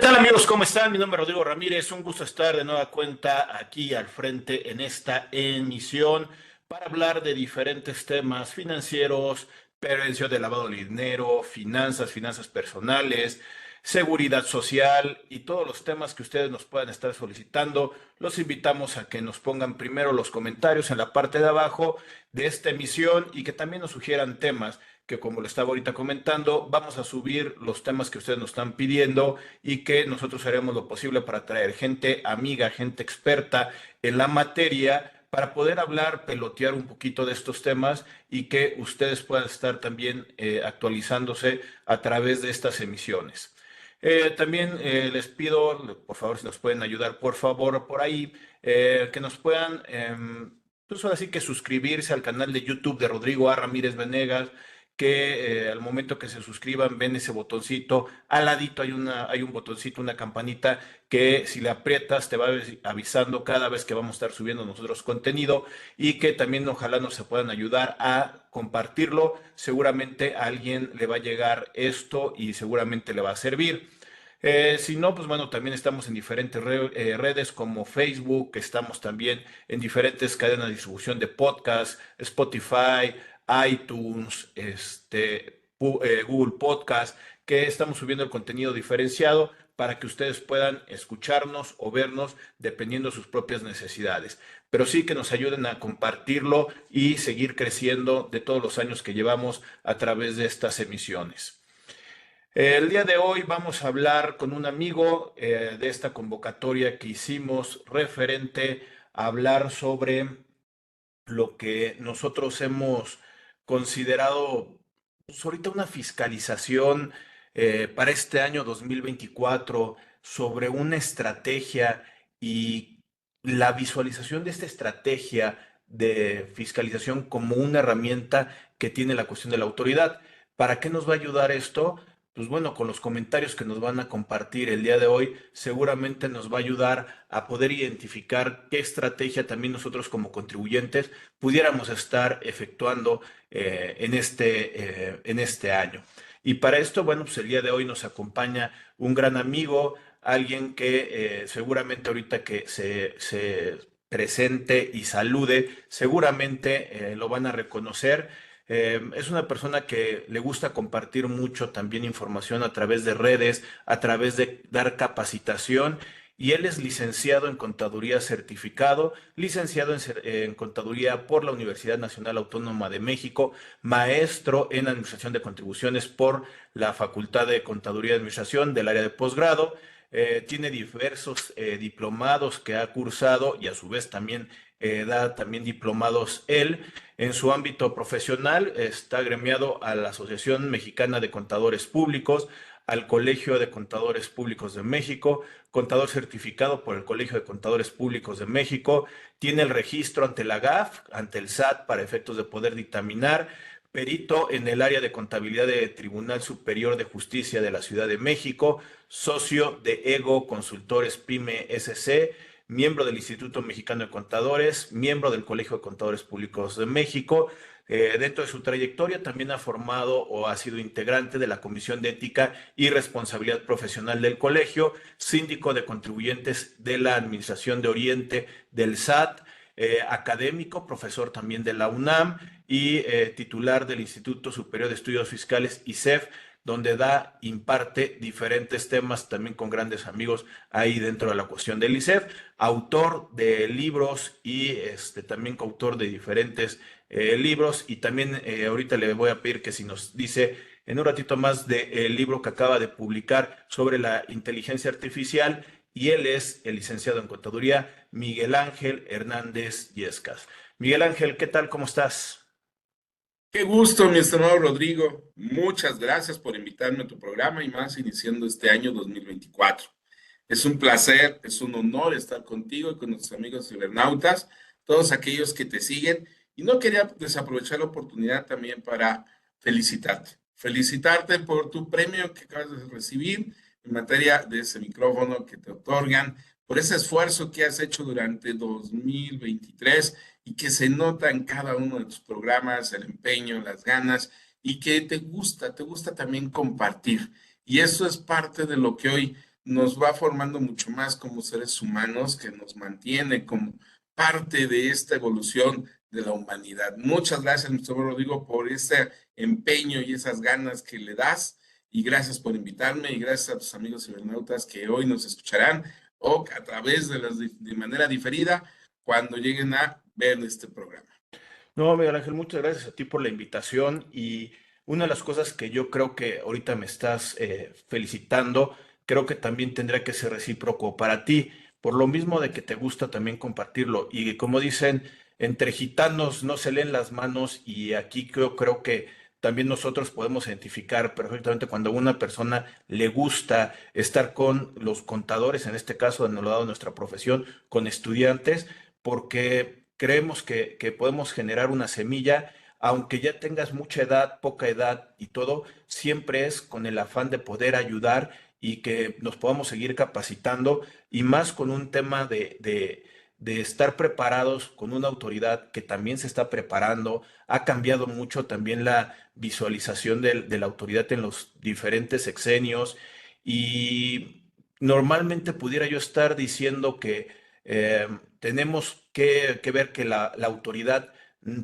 tal amigos? ¿Cómo están? Mi nombre es Rodrigo Ramírez. Un gusto estar de nueva cuenta aquí al frente en esta emisión para hablar de diferentes temas financieros, prevención de lavado de dinero, finanzas personales, seguridad social y todos los temas que ustedes nos puedan estar solicitando. Los invitamos a que nos pongan primero los comentarios en la parte de abajo de esta emisión y que también nos sugieran temas que, como lo estaba ahorita comentando, vamos a subir los temas que ustedes nos están pidiendo y que nosotros haremos lo posible para traer gente amiga, gente experta en la materia para poder hablar, pelotear un poquito de estos temas y que ustedes puedan estar también actualizándose a través de estas emisiones. También les pido, por favor, si nos pueden ayudar, por favor, por ahí, que nos puedan, pues ahora sí que suscribirse al canal de YouTube de Rodrigo A. Ramírez Venegas, que al momento que se suscriban ven ese botoncito, al ladito hay un botoncito, una campanita que si le aprietas te va avisando cada vez que vamos a estar subiendo nosotros contenido y que también ojalá nos se puedan ayudar a compartirlo. Seguramente a alguien le va a llegar esto y seguramente le va a servir. Si no, pues bueno, también estamos en diferentes redes como Facebook, estamos también en diferentes cadenas de distribución de podcast, Spotify, iTunes, Google Podcast, que estamos subiendo el contenido diferenciado para que ustedes puedan escucharnos o vernos dependiendo de sus propias necesidades. Pero sí que nos ayuden a compartirlo y seguir creciendo de todos los años que llevamos a través de estas emisiones. El día de hoy vamos a hablar con un amigo de esta convocatoria que hicimos referente a hablar sobre lo que nosotros hemos considerado pues, ahorita una fiscalización para este año 2024 sobre una estrategia y la visualización de esta estrategia de fiscalización como una herramienta que tiene la cuestión de la autoridad. ¿Para qué nos va a ayudar esto? Pues bueno, con los comentarios que nos van a compartir el día de hoy, seguramente nos va a ayudar a poder identificar qué estrategia también nosotros como contribuyentes pudiéramos estar efectuando en este año. Y para esto, bueno, pues el día de hoy nos acompaña un gran amigo, alguien que seguramente ahorita que se presente y salude, seguramente lo van a reconocer. Es una persona que le gusta compartir mucho también información a través de redes, a través de dar capacitación. Y él es licenciado en Contaduría certificado, licenciado en Contaduría por la Universidad Nacional Autónoma de México, maestro en Administración de Contribuciones por la Facultad de Contaduría y Administración del área de posgrado. Tiene diversos diplomados que ha cursado y a su vez también da también diplomados él. En su ámbito profesional está agremiado a la Asociación Mexicana de Contadores Públicos, al Colegio de Contadores Públicos de México, contador certificado por el Colegio de Contadores Públicos de México, tiene el registro ante la GAF, ante el SAT para efectos de poder dictaminar, perito en el área de contabilidad del Tribunal Superior de Justicia de la Ciudad de México, socio de EGO Consultores PYME SC, miembro del Instituto Mexicano de Contadores, miembro del Colegio de Contadores Públicos de México. Dentro de su trayectoria también ha formado o ha sido integrante de la Comisión de Ética y Responsabilidad Profesional del Colegio, síndico de contribuyentes de la Administración de Oriente del SAT, académico, profesor también de la UNAM y titular del Instituto Superior de Estudios Fiscales ISEF, donde imparte diferentes temas también con grandes amigos ahí dentro de la cuestión del ISEF, autor de libros y también coautor de diferentes libros y también ahorita le voy a pedir que si nos dice en un ratito más del libro que acaba de publicar sobre la inteligencia artificial y él es el licenciado en Contaduría Miguel Ángel Hernández Yescas. Miguel Ángel, ¿qué tal? ¿Cómo estás? Qué gusto, mi estimado Rodrigo. Muchas gracias por invitarme a tu programa y más iniciando este año 2024. Es un placer, es un honor estar contigo y con nuestros amigos cibernautas, todos aquellos que te siguen. Y no quería desaprovechar la oportunidad también para felicitarte. Felicitarte por tu premio que acabas de recibir en materia de ese micrófono que te otorgan, por ese esfuerzo que has hecho durante 2023 y que se nota en cada uno de tus programas, el empeño, las ganas y que te gusta también compartir. Y eso es parte de lo que hoy nos va formando mucho más como seres humanos, que nos mantiene como parte de esta evolución de la humanidad. Muchas gracias, mi estimado Rodrigo, por ese empeño y esas ganas que le das, y gracias por invitarme, y gracias a tus amigos cibernautas que hoy nos escucharán o a través de manera diferida cuando lleguen a ver este programa. No, Miguel Ángel, muchas gracias a ti por la invitación y una de las cosas que yo creo que ahorita me estás felicitando, creo que también tendría que ser recíproco para ti, por lo mismo de que te gusta también compartirlo y como dicen, entre gitanos no se leen las manos y aquí creo que también nosotros podemos identificar perfectamente cuando a una persona le gusta estar con los contadores, en este caso, en lo dado nuestra profesión, con estudiantes porque creemos que podemos generar una semilla, aunque ya tengas mucha edad, poca edad y todo, siempre es con el afán de poder ayudar y que nos podamos seguir capacitando y más con un tema de estar preparados con una autoridad que también se está preparando. Ha cambiado mucho también la visualización de la autoridad en los diferentes sexenios y normalmente pudiera yo estar diciendo que tenemos que ver que la autoridad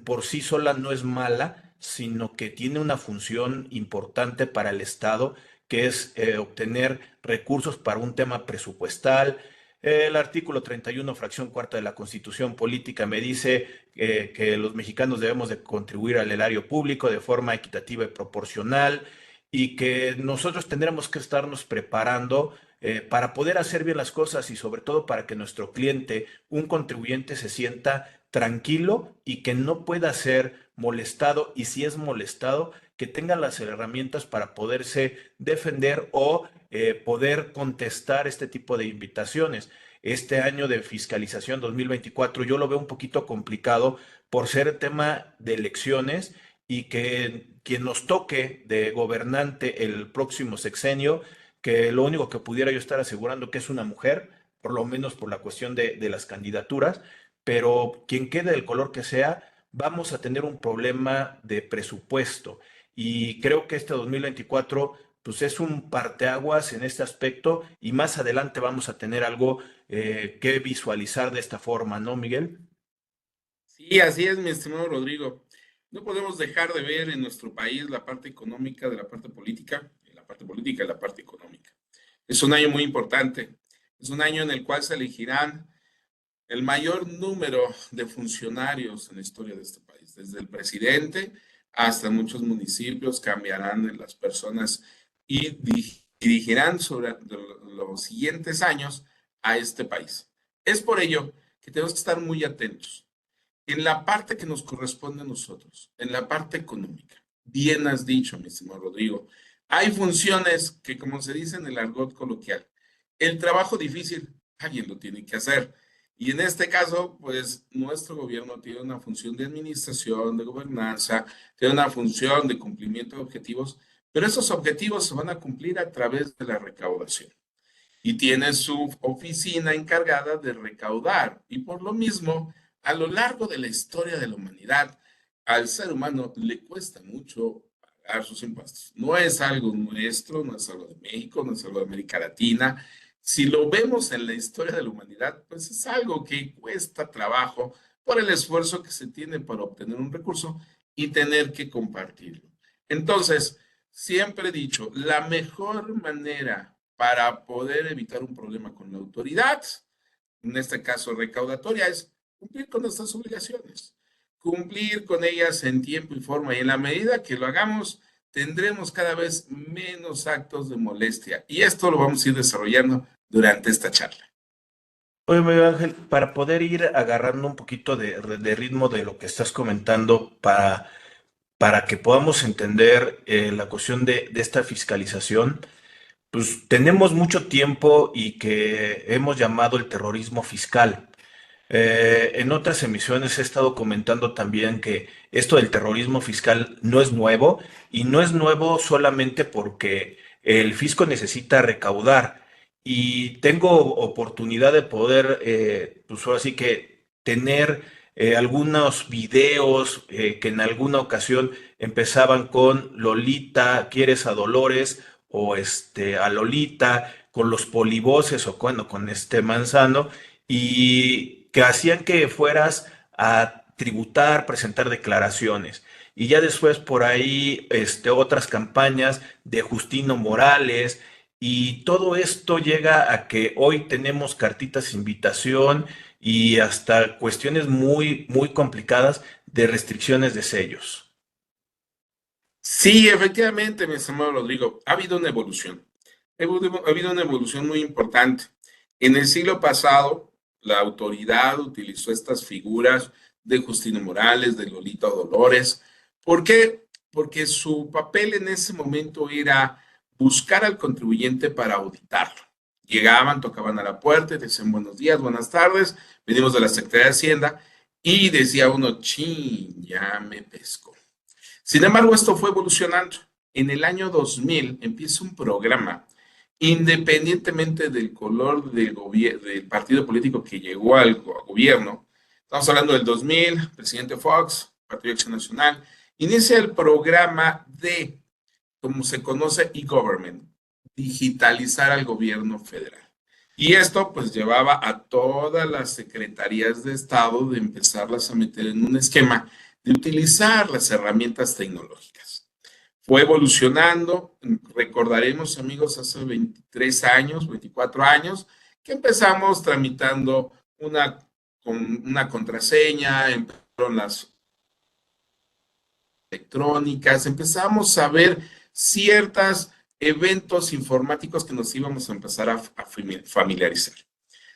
por sí sola no es mala, sino que tiene una función importante para el Estado, que es obtener recursos para un tema presupuestal. El artículo 31, fracción cuarta de la Constitución Política me dice que los mexicanos debemos de contribuir al erario público de forma equitativa y proporcional y que nosotros tendremos que estarnos preparando para poder hacer bien las cosas y sobre todo para que nuestro cliente, un contribuyente, se sienta tranquilo y que no pueda ser molestado y si es molestado, que tenga las herramientas para poderse defender o poder contestar este tipo de invitaciones. Este año de fiscalización 2024 yo lo veo un poquito complicado por ser tema de elecciones y que quien nos toque de gobernante el próximo sexenio que lo único que pudiera yo estar asegurando que es una mujer, por lo menos por la cuestión de las candidaturas, pero quien quede del color que sea, vamos a tener un problema de presupuesto. Y creo que este 2024 pues es un parteaguas en este aspecto y más adelante vamos a tener algo que visualizar de esta forma, ¿no, Miguel? Sí, así es, mi estimado Rodrigo. No podemos dejar de ver en nuestro país la parte económica de la parte política, y la parte política y la parte económica. Es un año muy importante. Es un año en el cual se elegirán el mayor número de funcionarios en la historia de este país. Desde el presidente hasta muchos municipios cambiarán en las personas y dirigirán sobre los siguientes años a este país. Es por ello que tenemos que estar muy atentos en la parte que nos corresponde a nosotros, en la parte económica. Bien has dicho, mi estimado Rodrigo. Hay funciones que, como se dice en el argot coloquial, el trabajo difícil, alguien lo tiene que hacer. Y en este caso, pues nuestro gobierno tiene una función de administración, de gobernanza, tiene una función de cumplimiento de objetivos, pero esos objetivos se van a cumplir a través de la recaudación. Y tiene su oficina encargada de recaudar. Y por lo mismo, a lo largo de la historia de la humanidad, al ser humano le cuesta mucho pagar sus impuestos. No es algo nuestro, no es algo de México, no es algo de América Latina. Si lo vemos en la historia de la humanidad, pues es algo que cuesta trabajo por el esfuerzo que se tiene para obtener un recurso y tener que compartirlo. Entonces, siempre he dicho, la mejor manera para poder evitar un problema con la autoridad, en este caso recaudatoria, es cumplir con nuestras obligaciones, cumplir con ellas en tiempo y forma, y en la medida que lo hagamos, tendremos cada vez menos actos de molestia. Y esto lo vamos a ir desarrollando durante esta charla. Oye, Miguel Ángel, para poder ir agarrando un poquito de ritmo de lo que estás comentando, para que podamos entender la cuestión de esta fiscalización, pues tenemos mucho tiempo y que hemos llamado el terrorismo fiscal. En otras emisiones he estado comentando también que esto del terrorismo fiscal no es nuevo y no es nuevo solamente porque el fisco necesita recaudar y tengo oportunidad de poder, pues ahora sí que tener algunos videos que en alguna ocasión empezaban con Lolita, ¿quieres a Dolores? O a Lolita con los polivoces o cuando con este Manzano, y que hacían que fueras a tributar, presentar declaraciones. Y ya después por ahí otras campañas de Justino Morales, y todo esto llega a que hoy tenemos cartitas de invitación y hasta cuestiones muy, muy complicadas de restricciones de sellos. Sí, efectivamente, mi estimado Rodrigo, ha habido una evolución. Ha habido una evolución muy importante. En el siglo pasado, la autoridad utilizó estas figuras de Justino Morales, de Lolita Dolores. ¿Por qué? Porque su papel en ese momento era buscar al contribuyente para auditarlo. Llegaban, tocaban a la puerta y decían buenos días, buenas tardes, venimos de la Secretaría de Hacienda y decía uno, chin, ya me pescó. Sin embargo, esto fue evolucionando. En el año 2000 empieza un programa, independientemente del color del partido político que llegó al gobierno. Estamos hablando del 2000, presidente Fox, Partido de Acción Nacional, inicia el programa de, como se conoce, e-government, digitalizar al gobierno federal. Y esto pues llevaba a todas las secretarías de Estado de empezarlas a meter en un esquema de utilizar las herramientas tecnológicas. Fue evolucionando, recordaremos amigos, hace 23 años, 24 años, que empezamos tramitando una contraseña, empezaron las electrónicas, empezamos a ver ciertos eventos informáticos que nos íbamos a empezar a familiarizar.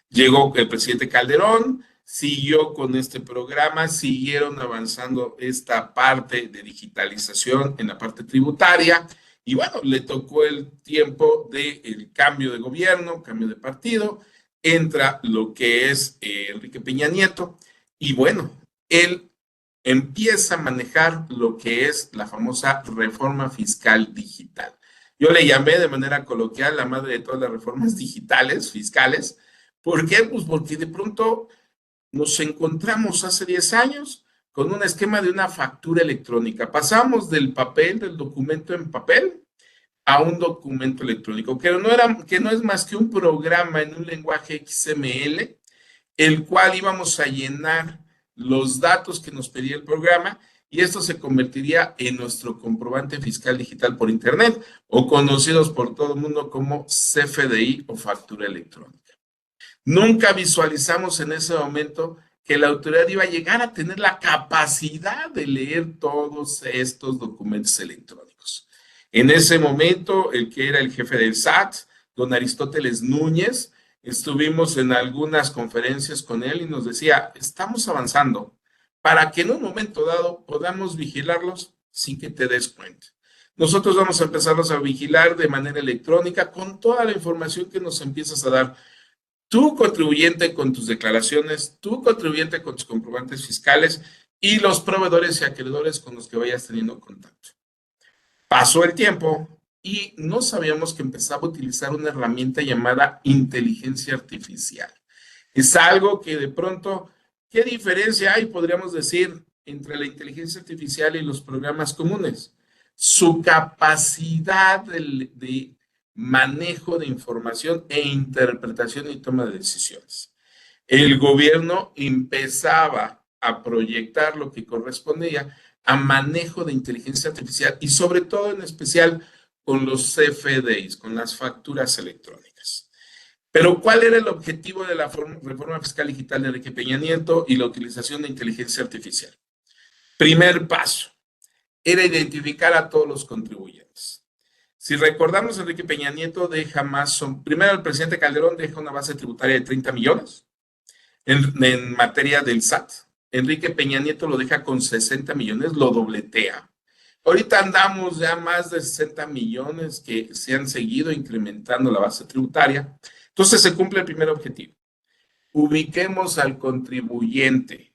Llegó el presidente Calderón, siguió con este programa, siguieron avanzando esta parte de digitalización en la parte tributaria y bueno, le tocó el tiempo del cambio de gobierno, cambio de partido, entra lo que es Enrique Peña Nieto y bueno, él empieza a manejar lo que es la famosa reforma fiscal digital. Yo le llamé de manera coloquial la madre de todas las reformas digitales, fiscales. ¿Por qué? Pues porque de pronto nos encontramos hace 10 años con un esquema de una factura electrónica. Pasamos del papel, del documento en papel, a un documento electrónico, que no es más que un programa en un lenguaje XML, el cual íbamos a llenar los datos que nos pedía el programa y esto se convertiría en nuestro comprobante fiscal digital por Internet o conocidos por todo el mundo como CFDI o factura electrónica. Nunca visualizamos en ese momento que la autoridad iba a llegar a tener la capacidad de leer todos estos documentos electrónicos. En ese momento, el que era el jefe del SAT, don Aristóteles Núñez, estuvimos en algunas conferencias con él y nos decía, estamos avanzando para que en un momento dado podamos vigilarlos sin que te des cuenta. Nosotros vamos a empezarlos a vigilar de manera electrónica con toda la información que nos empiezas a dar. Tu contribuyente con tus declaraciones, tu contribuyente con tus comprobantes fiscales y los proveedores y acreedores con los que vayas teniendo contacto. Pasó el tiempo y no sabíamos que empezaba a utilizar una herramienta llamada inteligencia artificial. Es algo que de pronto, ¿qué diferencia hay, podríamos decir, entre la inteligencia artificial y los programas comunes? Su capacidad de manejo de información e interpretación y toma de decisiones. El gobierno empezaba a proyectar lo que correspondía a manejo de inteligencia artificial y sobre todo en especial con los CFDIs, con las facturas electrónicas. Pero ¿cuál era el objetivo de la reforma fiscal digital de Enrique Peña Nieto y la utilización de inteligencia artificial? Primer paso, era identificar a todos los contribuyentes. Si recordamos, Enrique Peña Nieto deja primero el presidente Calderón deja una base tributaria de 30 millones en materia del SAT. Enrique Peña Nieto lo deja con 60 millones, lo dobletea. Ahorita andamos ya más de 60 millones que se han seguido incrementando la base tributaria. Entonces se cumple el primer objetivo. Ubiquemos al contribuyente.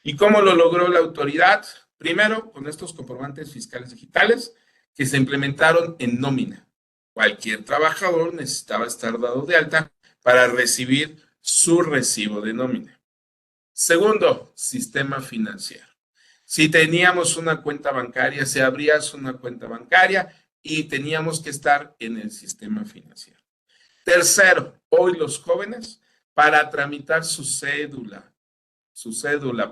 ¿Y cómo lo logró la autoridad? Primero, con estos comprobantes fiscales digitales que se implementaron en nómina. Cualquier trabajador necesitaba estar dado de alta para recibir su recibo de nómina. Segundo, sistema financiero. Si teníamos una cuenta bancaria, se abría una cuenta bancaria y teníamos que estar en el sistema financiero. Tercero, hoy los jóvenes, para tramitar su cédula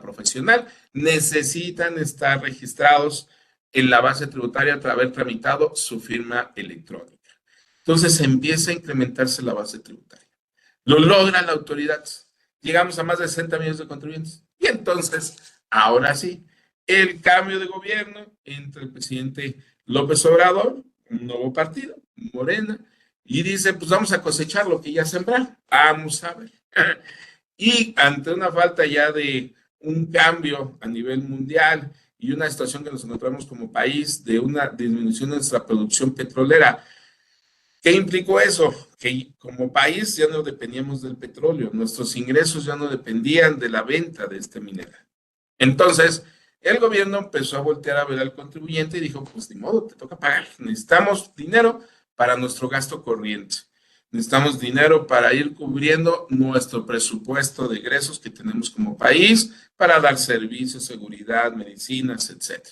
profesional, necesitan estar registrados en la base tributaria tras haber tramitado su firma electrónica. Entonces empieza a incrementarse la base tributaria. Lo logra la autoridad. Llegamos a más de 60 millones de contribuyentes. Y entonces, ahora sí, el cambio de gobierno entre el presidente López Obrador, un nuevo partido, Morena, y dice, pues vamos a cosechar lo que ya sembraron. Vamos a ver. Y ante una falta ya de un cambio a nivel mundial y una situación que nos encontramos como país de una disminución de nuestra producción petrolera, ¿qué implicó eso? Que como país ya no dependíamos del petróleo, nuestros ingresos ya no dependían de la venta de este mineral. Entonces, el gobierno empezó a voltear a ver al contribuyente y dijo, pues ni modo, te toca pagar. Necesitamos dinero para nuestro gasto corriente. Necesitamos dinero para ir cubriendo nuestro presupuesto de egresos que tenemos como país para dar servicios, seguridad, medicinas, etc.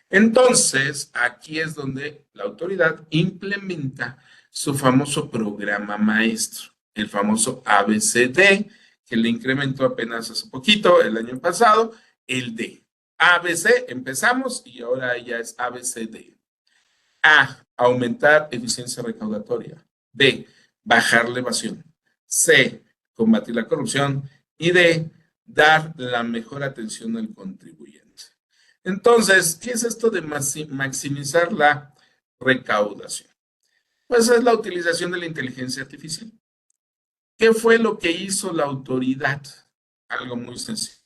Entonces, aquí es donde la autoridad implementa su famoso programa maestro, el famoso ABCD, que le incrementó apenas hace poquito, el año pasado, el D. ABC, empezamos y ahora ya es ABCD. A, aumentar eficiencia recaudatoria. B, bajar la evasión. C, combatir la corrupción. Y D, dar la mejor atención al contribuyente. Entonces, ¿qué es esto de maximizar la recaudación? Pues es la utilización de la inteligencia artificial. ¿Qué fue lo que hizo la autoridad? Algo muy sencillo.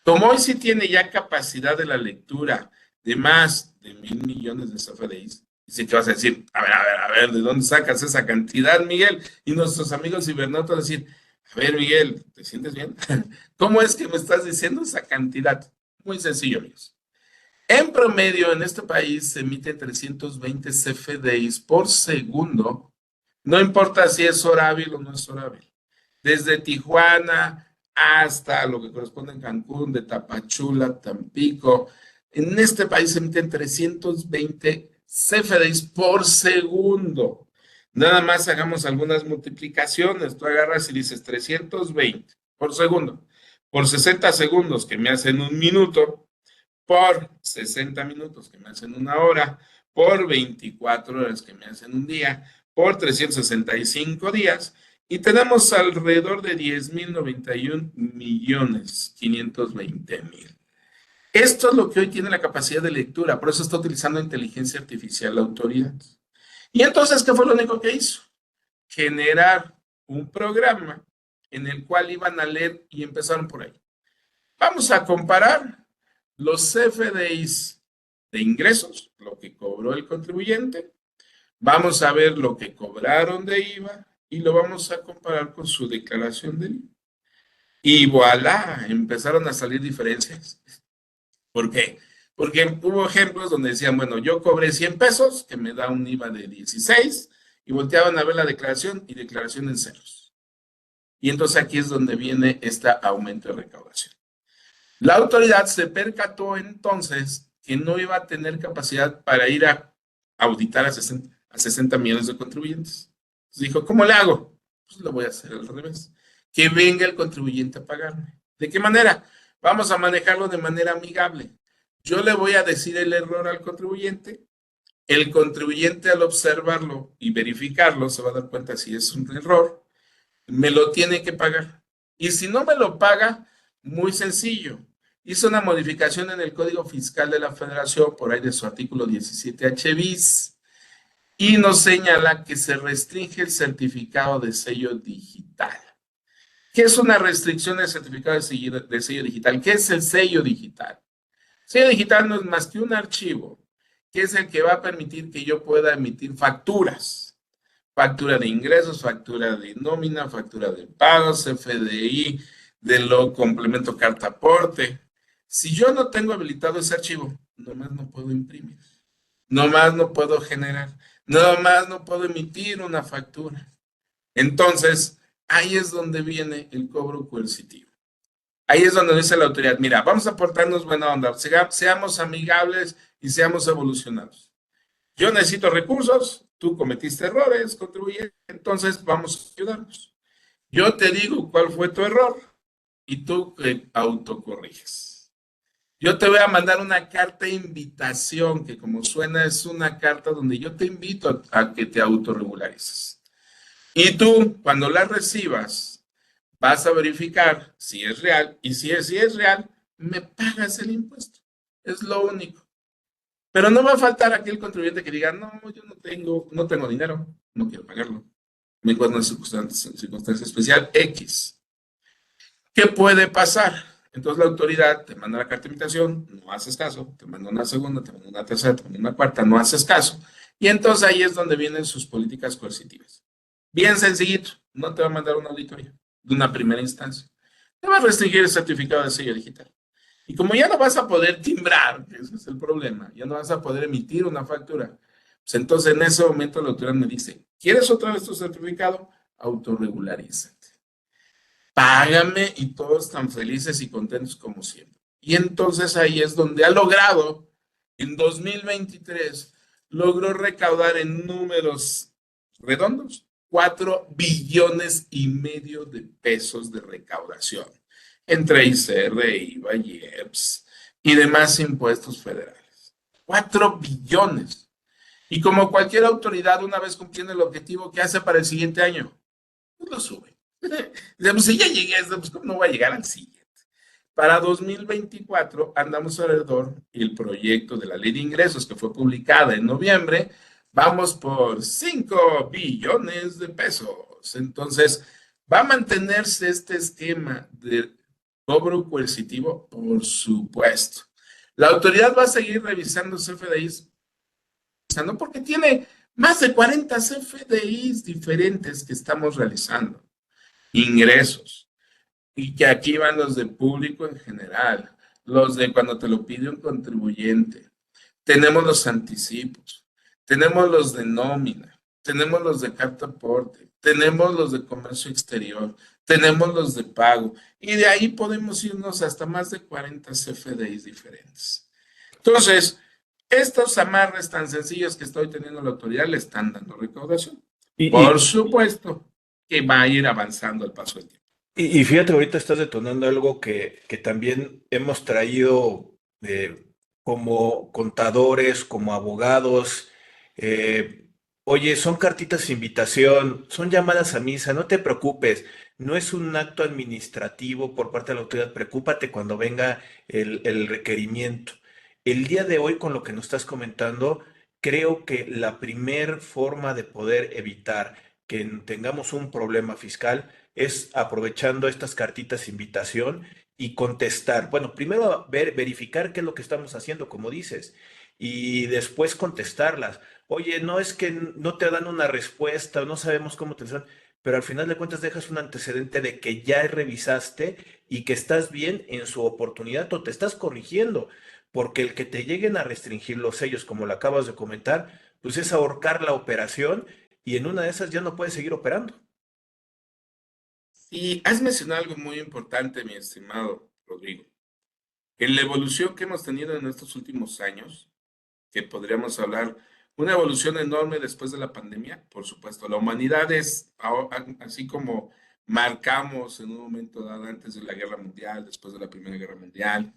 Como hoy sí tiene ya capacidad de la lectura de más de 1,000 millones de CFDIs, dice que vas a decir, a ver, ¿de dónde sacas esa cantidad, Miguel? Y nuestros amigos cibernautas van a decir, a ver, Miguel, ¿te sientes bien? ¿Cómo es que me estás diciendo esa cantidad? Muy sencillo, amigos. En promedio, en este país se emite 320 CFDIs por segundo, no importa si es hora hábil o no es hora hábil. Desde Tijuana hasta lo que corresponde en Cancún, de Tapachula, Tampico. En este país se emiten 320 CFDIs por segundo. Nada más hagamos algunas multiplicaciones. Tú agarras y dices 320 por segundo, por 60 segundos, que me hacen un minuto, por 60 minutos, que me hacen una hora, por 24 horas, que me hacen un día, por 365 días, y tenemos alrededor de 10,091,520,000. Esto es lo que hoy tiene la capacidad de lectura, por eso está utilizando inteligencia artificial la autoridad. Y entonces, ¿qué fue lo único que hizo? Generar un programa en el cual iban a leer y empezaron por ahí. Vamos a comparar los CFDIs de ingresos, lo que cobró el contribuyente, vamos a ver lo que cobraron de IVA y lo vamos a comparar con su declaración de IVA. Y voilà, empezaron a salir diferencias. ¿Por qué? Porque hubo ejemplos donde decían, bueno, yo cobré 100 pesos, que me da un IVA de 16, y volteaban a ver la declaración y declaración en ceros. Y entonces aquí es donde viene este aumento de recaudación. La autoridad se percató entonces que no iba a tener capacidad para ir a auditar a 60 millones de contribuyentes. Entonces dijo, ¿cómo le hago? Pues lo voy a hacer al revés. Que venga el contribuyente a pagarme. ¿De qué manera? Vamos a manejarlo de manera amigable. Yo le voy a decir el error al contribuyente. El contribuyente, al observarlo y verificarlo, se va a dar cuenta si es un error. Me lo tiene que pagar. Y si no me lo paga, muy sencillo. Hizo una modificación en el Código Fiscal de la Federación, por ahí de su artículo 17H bis, y nos señala que se restringe el certificado de sello digital. ¿Qué es una restricción del certificado de sello digital? ¿Qué es el sello digital? Sello digital no es más que un archivo, que es el que va a permitir que yo pueda emitir facturas. Factura de ingresos, factura de nómina, factura de pagos, CFDI, de lo complemento carta aporte. Si yo no tengo habilitado ese archivo, nomás no puedo imprimir, nomás no puedo generar, nomás no puedo emitir una factura. Entonces, ahí es donde viene el cobro coercitivo. Ahí es donde dice la autoridad, mira, vamos a portarnos buena onda, seamos amigables y seamos evolucionados. Yo necesito recursos, tú cometiste errores, contribuye, entonces vamos a ayudarnos. Yo te digo cuál fue tu error y tú autocorriges. Yo te voy a mandar una carta de invitación, que como suena es una carta donde yo te invito a que te autorregularices. Y tú, cuando la recibas, vas a verificar si es real y si es real, me pagas el impuesto. Es lo único. Pero no va a faltar aquel contribuyente que diga, no, yo no tengo dinero, no quiero pagarlo. Me encuentro en una circunstancia especial X. ¿Qué puede pasar? Entonces la autoridad te manda la carta de invitación, no haces caso, te manda una segunda, te manda una tercera, te manda una cuarta, no haces caso. Y entonces ahí es donde vienen sus políticas coercitivas. Bien sencillito, no te va a mandar una auditoría de una primera instancia. Te va a restringir el certificado de sello digital. Y como ya no vas a poder timbrar, que ese es el problema, ya no vas a poder emitir una factura, pues entonces en ese momento la autoridad me dice, ¿quieres otra vez tu certificado? Autorregularízate. Págame y todos tan felices y contentos como siempre. Y entonces ahí es donde ha logrado, en 2023, logró recaudar en números redondos 4,5 billones de pesos de recaudación entre ICR, IVA, IEPS y demás impuestos federales. 4 billones. Y como cualquier autoridad, una vez cumpliendo el objetivo, ¿qué hace para el siguiente año? Pues lo sube. Pues si ya llegué a esto, pues ¿cómo no voy a llegar al siguiente? Para 2024 andamos alrededor el proyecto de la ley de ingresos que fue publicada en noviembre, vamos por 5 billones de pesos. Entonces, ¿va a mantenerse este esquema de cobro coercitivo? Por supuesto. La autoridad va a seguir revisando CFDIs, ¿no? Porque tiene más de 40 CFDIs diferentes que estamos realizando. Ingresos. Y que aquí van los de público en general, los de cuando te lo pide un contribuyente. Tenemos los anticipos, tenemos los de nómina, tenemos los de carta aporte, tenemos los de comercio exterior, tenemos los de pago. Y de ahí podemos irnos hasta más de 40 CFDIs diferentes. Entonces, estos amarres tan sencillos que estoy teniendo la autoridad le están dando recaudación. Por Y, supuesto que va a ir avanzando al paso del tiempo. y fíjate, ahorita estás detonando algo que también hemos traído como contadores, como abogados. eh, Oye, son cartitas de invitación, son llamadas a misa, no te preocupes, no es un acto administrativo por parte de la autoridad, preocúpate cuando venga el requerimiento. El día de hoy, con lo que nos estás comentando, creo que la primer forma de poder evitar que tengamos un problema fiscal es aprovechando estas cartitas de invitación y contestar. Bueno, primero verificar qué es lo que estamos haciendo, como dices, y después contestarlas. Oye, no es que no te dan una respuesta, no sabemos cómo te dan, pero al final de cuentas dejas un antecedente de que ya revisaste y que estás bien en su oportunidad o te estás corrigiendo, porque el que te lleguen a restringir los sellos, como lo acabas de comentar, pues es ahorcar la operación y en una de esas ya no puedes seguir operando. Y has mencionado algo muy importante, mi estimado Rodrigo. En la evolución que hemos tenido en estos últimos años, que podríamos hablar, una evolución enorme después de la pandemia, por supuesto. La humanidad es, así como marcamos en un momento dado antes de la Guerra Mundial, después de la Primera Guerra Mundial,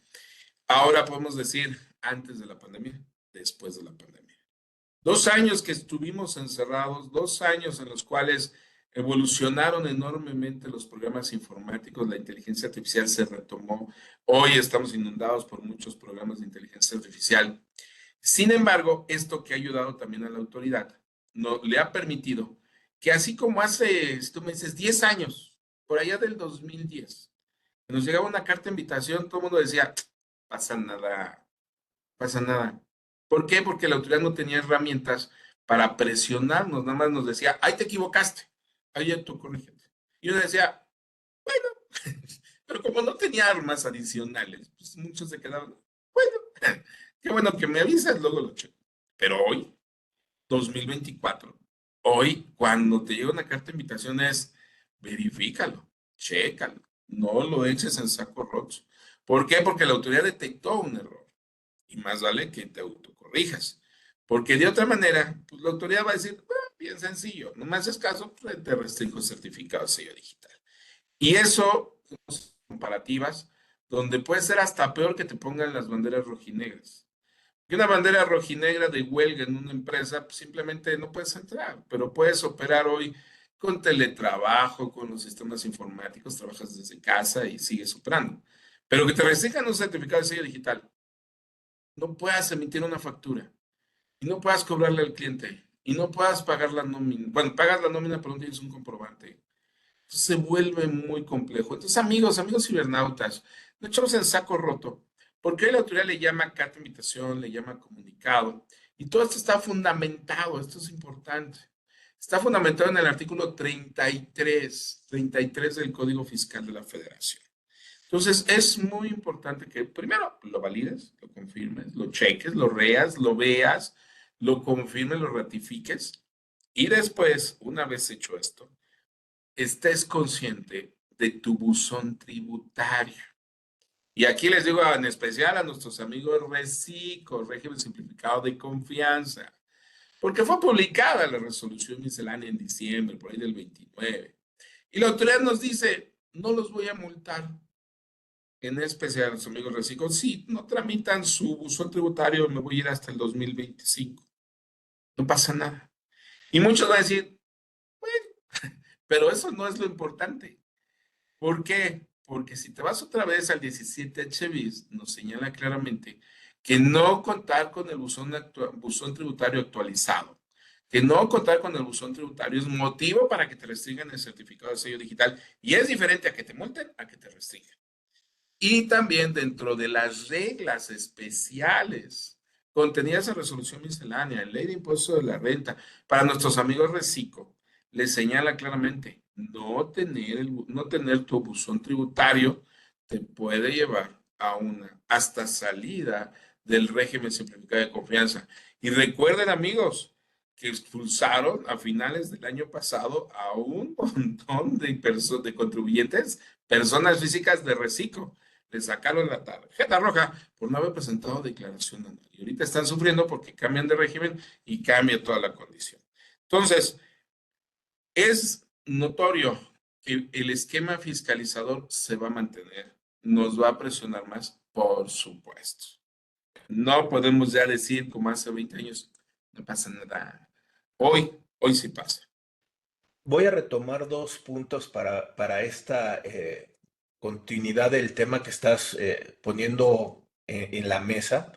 ahora podemos decir antes de la pandemia, después de la pandemia. 2 años que estuvimos encerrados, 2 años en los cuales evolucionaron enormemente los programas informáticos, la inteligencia artificial se retomó. Hoy estamos inundados por muchos programas de inteligencia artificial. Sin embargo, esto que ha ayudado también a la autoridad, no, le ha permitido que así como hace, si tú me dices, 10 años, por allá del 2010, nos llegaba una carta de invitación, todo el mundo decía, pasa nada, pasa nada. ¿Por qué? Porque la autoridad no tenía herramientas para presionarnos, nada más nos decía, ahí te equivocaste, ahí ya tú corrígete. Y uno decía, bueno, pero como no tenía armas adicionales, pues muchos se quedaban, bueno, qué bueno que me avisas, luego lo checo. Pero hoy, 2024, hoy, cuando te llega una carta de invitación es, verifícalo, chécalo, no lo eches en saco roto. ¿Por qué? Porque la autoridad detectó un error y más vale que te autocorrijas. Porque de otra manera, pues la autoridad va a decir, "Ah, bien sencillo, no me haces caso, pues te restringo el certificado de sello digital". Y eso, comparativas, donde puede ser hasta peor que te pongan las banderas rojinegras. Y una bandera rojinegra de huelga en una empresa, pues simplemente no puedes entrar, pero puedes operar hoy con teletrabajo, con los sistemas informáticos, trabajas desde casa y sigues operando. Pero que te restringan un certificado de sello digital, no puedas emitir una factura y no puedas cobrarle al cliente y no puedas pagar la nómina. Bueno, pagas la nómina, pero no tienes un comprobante. Entonces se vuelve muy complejo. Entonces, amigos cibernautas, no echamos en saco roto, porque hoy la autoridad le llama carta de invitación, le llama comunicado, y todo esto está fundamentado, esto es importante. Está fundamentado en el artículo 33 del Código Fiscal de la Federación. Entonces, es muy importante que primero lo valides, lo confirmes, lo cheques, lo reas, lo veas, lo confirmes, lo ratifiques, y después, una vez hecho esto, estés consciente de tu buzón tributario. Y aquí les digo en especial a nuestros amigos Recico, régimen simplificado de confianza, porque fue publicada la resolución miscelánea en diciembre, por ahí del 29. Y la autoridad nos dice, no los voy a multar, en especial a los amigos Recico, si no tramitan su buzón tributario, me voy a ir hasta el 2025. No pasa nada. Y muchos van a decir, pero eso no es lo importante. ¿Por qué? Porque si te vas otra vez al 17H bis, nos señala claramente que no contar con el buzón tributario actualizado, que no contar con el buzón tributario es motivo para que te restringan el certificado de sello digital y es diferente a que te multen a que te restringan. Y también dentro de las reglas especiales contenidas en resolución miscelánea, en ley de impuesto de la renta, para nuestros amigos Recico, les señala claramente, no tener tu buzón tributario te puede llevar a una hasta salida del régimen simplificado de confianza. Y recuerden, amigos, que expulsaron a finales del año pasado a un montón de contribuyentes, personas físicas de Recico. Le sacaron la tarjeta roja por no haber presentado declaración anual. Y ahorita están sufriendo porque cambian de régimen y cambia toda la condición. Entonces, es notorio que el esquema fiscalizador se va a mantener. Nos va a presionar más, por supuesto. No podemos ya decir como hace 20 años, no pasa nada. Hoy sí pasa. Voy a retomar dos puntos para esta continuidad del tema que estás poniendo en la mesa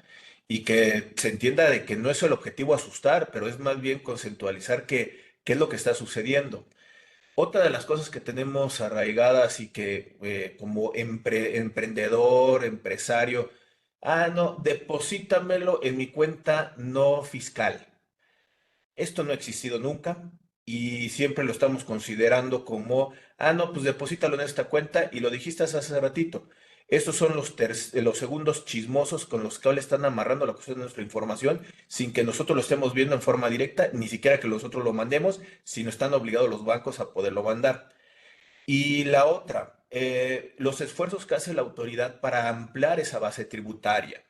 y que se entienda de que no es el objetivo asustar, pero es más bien conceptualizar qué es lo que está sucediendo. Otra de las cosas que tenemos arraigadas y que como emprendedor, empresario, no, deposítamelo en mi cuenta no fiscal. Esto no ha existido nunca y siempre lo estamos considerando como, no, pues deposítalo en esta cuenta y lo dijiste hace ratito. Estos son los segundos chismosos con los cuales están amarrando la cuestión de nuestra información sin que nosotros lo estemos viendo en forma directa, ni siquiera que nosotros lo mandemos, sino están obligados los bancos a poderlo mandar. Y la otra, los esfuerzos que hace la autoridad para ampliar esa base tributaria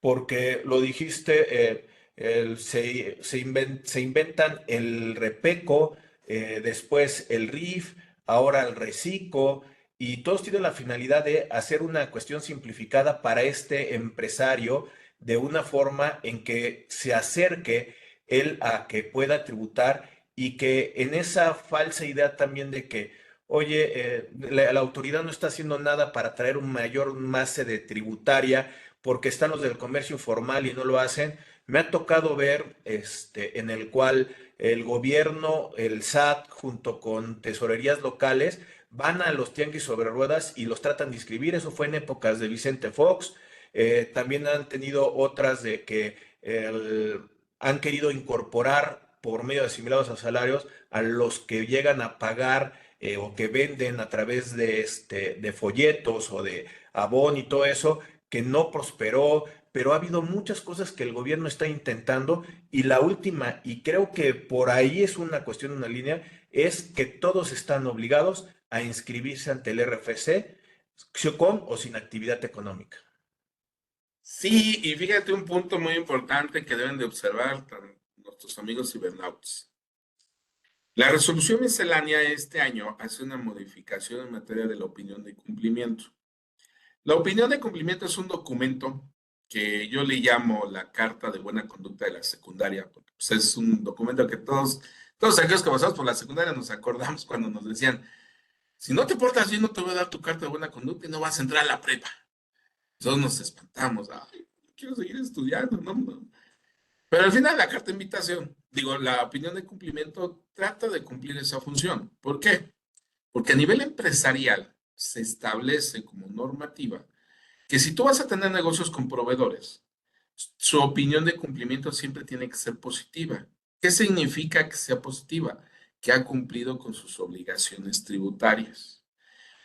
porque lo dijiste, se inventan el repeco, después el RIF, ahora el reciclo, y todos tienen la finalidad de hacer una cuestión simplificada para este empresario de una forma en que se acerque él a que pueda tributar y que en esa falsa idea también de que, oye, la autoridad no está haciendo nada para traer un mayor masa de tributaria, porque están los del comercio informal y no lo hacen. Me ha tocado ver en el cual el gobierno, el SAT, junto con tesorerías locales, van a los tianguis sobre ruedas y los tratan de inscribir. Eso fue en épocas de Vicente Fox. También han tenido otras de que han querido incorporar por medio de asimilados a salarios a los que llegan a pagar o que venden a través de folletos o de Avon y todo eso, que no prosperó, pero ha habido muchas cosas que el gobierno está intentando y la última, y creo que por ahí es una cuestión, una línea, es que todos están obligados a inscribirse ante el RFC con o sin actividad económica. Sí, y fíjate un punto muy importante que deben de observar nuestros amigos cibernautas. La resolución miscelánea este año hace una modificación en materia de la opinión de cumplimiento. La opinión de cumplimiento es un documento que yo le llamo la carta de buena conducta de la secundaria, porque pues, es un documento que todos aquellos que pasamos por la secundaria nos acordamos cuando nos decían, si no te portas bien, no te voy a dar tu carta de buena conducta y no vas a entrar a la prepa. Todos nos espantamos, ay, quiero seguir estudiando, no. Pero al final la carta de invitación, digo, la opinión de cumplimiento trata de cumplir esa función. ¿Por qué? Porque a nivel empresarial se establece como normativa que si tú vas a tener negocios con proveedores, su opinión de cumplimiento siempre tiene que ser positiva. ¿Qué significa que sea positiva? Que ha cumplido con sus obligaciones tributarias.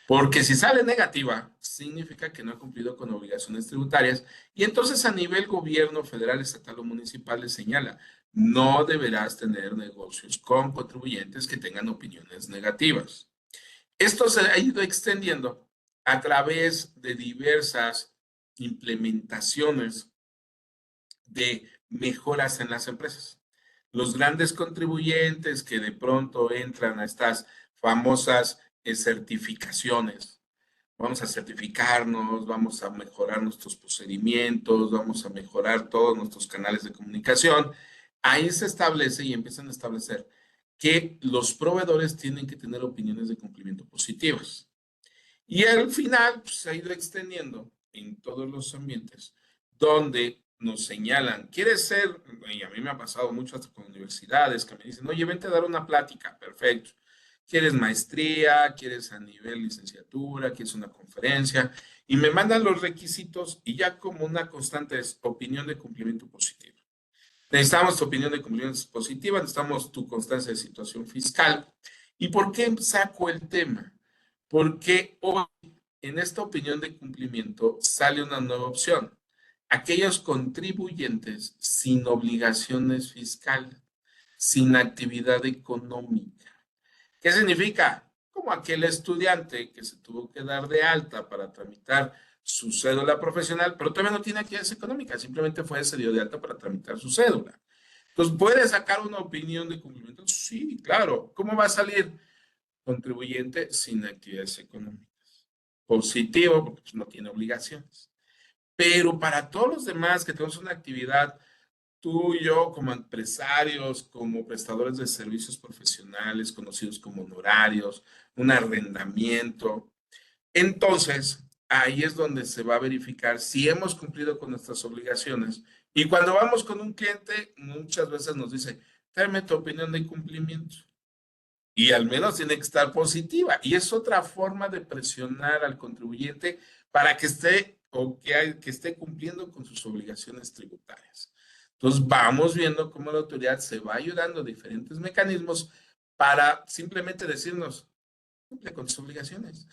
Porque si sale negativa, significa que no ha cumplido con obligaciones tributarias y entonces a nivel gobierno federal, estatal o municipal le señala, no deberás tener negocios con contribuyentes que tengan opiniones negativas. Esto se ha ido extendiendo a través de diversas implementaciones de mejoras en las empresas. Los grandes contribuyentes que de pronto entran a estas famosas certificaciones. Vamos a certificarnos, vamos a mejorar nuestros procedimientos, vamos a mejorar todos nuestros canales de comunicación. Ahí se establece y empiezan a establecer que los proveedores tienen que tener opiniones de cumplimiento positivas. Y al final pues, se ha ido extendiendo en todos los ambientes donde nos señalan, ¿quieres ser? Y a mí me ha pasado mucho hasta con universidades que me dicen, oye, vente a dar una plática, perfecto. ¿Quieres maestría? ¿Quieres a nivel licenciatura? ¿Quieres una conferencia? Y me mandan los requisitos y ya como una constante es opinión de cumplimiento positivo. Necesitamos tu opinión de cumplimiento positiva, necesitamos tu constancia de situación fiscal. ¿Y por qué saco el tema? Porque hoy en esta opinión de cumplimiento sale una nueva opción. Aquellos contribuyentes sin obligaciones fiscales, sin actividad económica. ¿Qué significa? Como aquel estudiante que se tuvo que dar de alta para tramitar su cédula profesional, pero todavía no tiene actividades económicas, simplemente se dio de alta para tramitar su cédula. Entonces, ¿puede sacar una opinión de cumplimiento? Sí, claro. ¿Cómo va a salir? Contribuyente sin actividades económicas. Positivo, porque pues, no tiene obligaciones. Pero para todos los demás que tenemos una actividad, tú y yo como empresarios, como prestadores de servicios profesionales, conocidos como honorarios, un arrendamiento, entonces ahí es donde se va a verificar si hemos cumplido con nuestras obligaciones. Y cuando vamos con un cliente, muchas veces nos dice, tráeme tu opinión de cumplimiento. Y al menos tiene que estar positiva. Y es otra forma de presionar al contribuyente para que esté o que esté cumpliendo con sus obligaciones tributarias. Entonces vamos viendo cómo la autoridad se va ayudando a diferentes mecanismos para simplemente decirnos, cumple con tus obligaciones.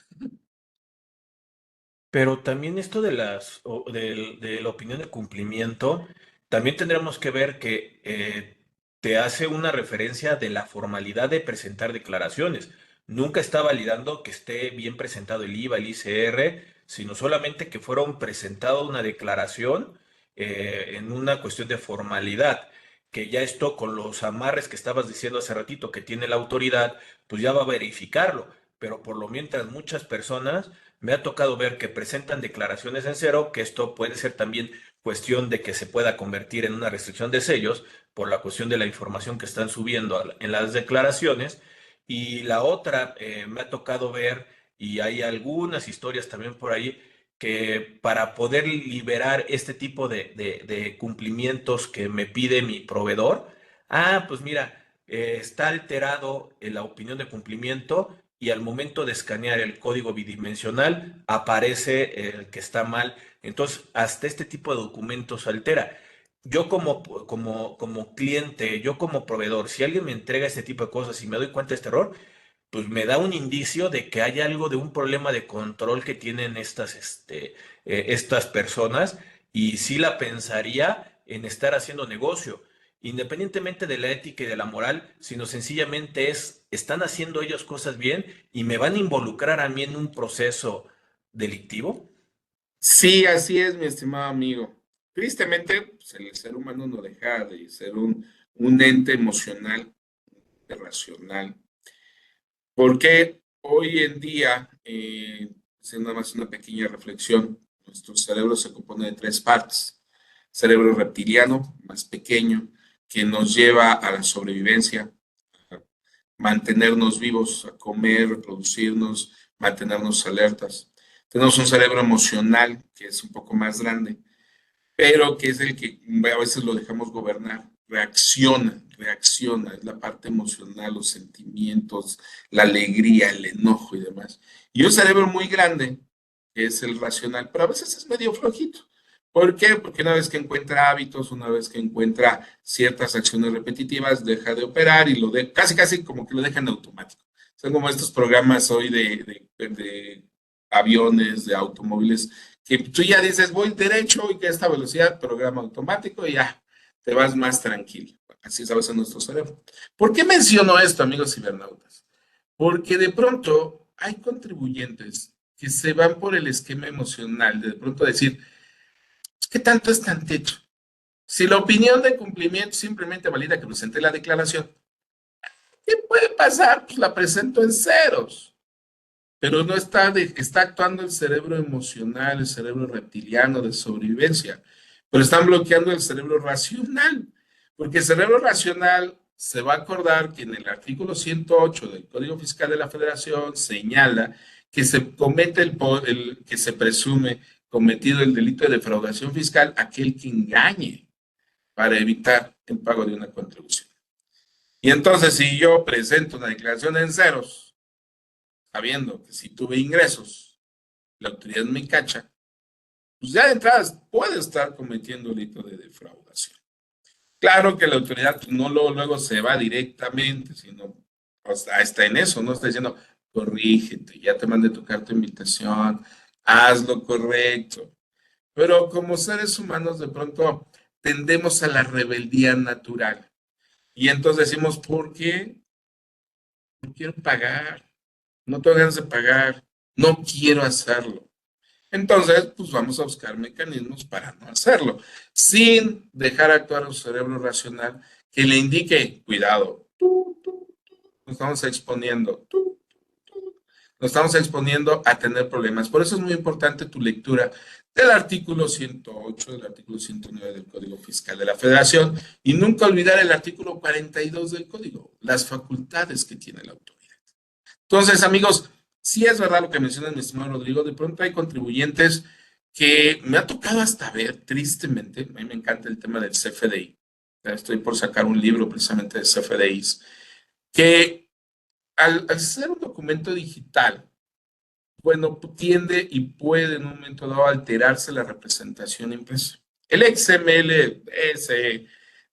Pero también esto de de la opinión de cumplimiento, también tendremos que ver que te hace una referencia de la formalidad de presentar declaraciones. Nunca está validando que esté bien presentado el IVA, el ICR, sino solamente que fueron presentado una declaración en una cuestión de formalidad. Que ya esto con los amarres que estabas diciendo hace ratito que tiene la autoridad, pues ya va a verificarlo. Pero por lo mientras muchas personas me ha tocado ver que presentan declaraciones en cero, que esto puede ser también cuestión de que se pueda convertir en una restricción de sellos por la cuestión de la información que están subiendo en las declaraciones. Y la otra, me ha tocado ver, y hay algunas historias también por ahí, que para poder liberar este tipo de cumplimientos que me pide mi proveedor, pues mira, está alterado la opinión de cumplimiento y al momento de escanear el código bidimensional aparece el que está mal. Entonces, hasta este tipo de documentos altera. Yo como cliente, yo como proveedor, si alguien me entrega este tipo de cosas y me doy cuenta de este error, pues me da un indicio de que hay algo de un problema de control que tienen estas personas y sí la pensaría en estar haciendo negocio, independientemente de la ética y de la moral, sino sencillamente ¿están haciendo ellos cosas bien y me van a involucrar a mí en un proceso delictivo? Sí, así es, mi estimado amigo. tristemente, pues, el ser humano no deja de ser un ente emocional, racional, porque hoy en día, haciendo nada más una pequeña reflexión, nuestro cerebro se compone de tres partes. Cerebro reptiliano, más pequeño, que nos lleva a la sobrevivencia, a mantenernos vivos, a comer, reproducirnos, mantenernos alertas. Tenemos un cerebro emocional, que es un poco más grande, pero que es el que a veces lo dejamos gobernar. Reacciona, es la parte emocional, los sentimientos, la alegría, el enojo y demás. Y un cerebro muy grande, que es el racional, pero a veces es medio flojito. ¿Por qué? Porque una vez que encuentra hábitos, una vez que encuentra ciertas acciones repetitivas, deja de operar y casi casi como que lo deja en automático. Son como estos programas hoy de aviones, de automóviles, que tú ya dices, voy derecho y que a esta velocidad, programa automático y ya, te vas más tranquilo. Así es a veces nuestro cerebro. ¿Por qué menciono esto, amigos cibernautas? Porque de pronto hay contribuyentes que se van por el esquema emocional, de pronto decir, ¿qué tanto es tan techo? Si la opinión de cumplimiento simplemente valida que presenté la declaración, ¿qué puede pasar? Pues la presento en ceros. Pero no está actuando el cerebro emocional, el cerebro reptiliano de sobrevivencia, pero están bloqueando el cerebro racional, porque el cerebro racional se va a acordar que en el artículo 108 del Código Fiscal de la Federación señala que se comete que se presume cometido el delito de defraudación fiscal aquel que engañe para evitar el pago de una contribución. Y entonces, si yo presento una declaración en ceros, sabiendo que si tuve ingresos, la autoridad me cacha, pues ya de entrada puede estar cometiendo delito de defraudación. Claro que la autoridad pues, no luego se va directamente, sino hasta en eso, no está diciendo, corrígete, ya te mandé tu carta de invitación, haz lo correcto. Pero como seres humanos de pronto tendemos a la rebeldía natural. Y entonces decimos, ¿por qué? No quiero pagar, no tengo ganas de pagar, no quiero hacerlo. Entonces, pues vamos a buscar mecanismos para no hacerlo, sin dejar actuar a un cerebro racional que le indique, cuidado, nos estamos exponiendo, nos estamos exponiendo a tener problemas. Por eso es muy importante tu lectura del artículo 108, del artículo 109 del Código Fiscal de la Federación y nunca olvidar el artículo 42 del Código, las facultades que tiene la autoridad. Entonces, amigos, sí es verdad lo que menciona mi estimado Rodrigo, de pronto hay contribuyentes que me ha tocado hasta ver, tristemente, a mí me encanta el tema del CFDI, ya estoy por sacar un libro precisamente de CFDIs, que al ser un documento digital, bueno, tiende y puede en un momento dado alterarse la representación impresa. El XML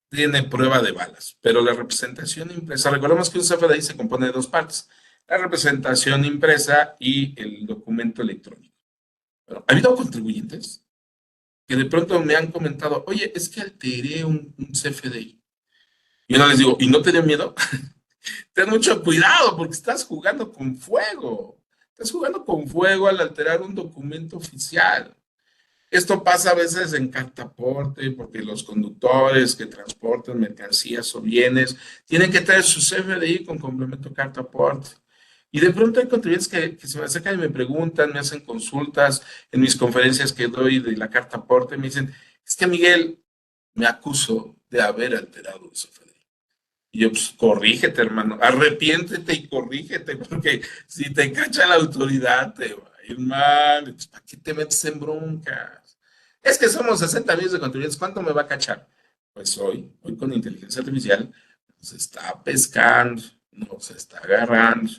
tiene prueba de balas, pero la representación impresa, recordemos que un CFDI se compone de dos partes, la representación impresa y el documento electrónico. Pero ha habido contribuyentes que de pronto me han comentado, oye, es que alteré un CFDI. Y yo no les digo, ¿y no te dio miedo? Ten mucho cuidado porque estás jugando con fuego. Estás jugando con fuego al alterar un documento oficial. Esto pasa a veces en cartaporte, porque los conductores que transportan mercancías o bienes tienen que traer su CFDI con complemento cartaporte. Y de pronto hay contribuyentes que se me acercan y me preguntan, me hacen consultas en mis conferencias que doy de la cartaporte, me dicen, es que Miguel, me acuso de haber alterado el CFDI. Y yo, pues, corrígete, hermano, arrepiéntete y corrígete, porque si te cacha la autoridad, te va a ir mal. ¿Para qué te metes en broncas? Es que somos 60 millones de contribuyentes, ¿cuánto me va a cachar? Pues hoy con inteligencia artificial nos está pescando, nos está agarrando.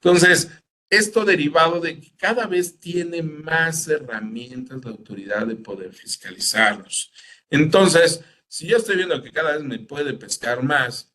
Entonces, esto derivado de que cada vez tiene más herramientas la autoridad de poder fiscalizarnos. Entonces, si yo estoy viendo que cada vez me puede pescar más,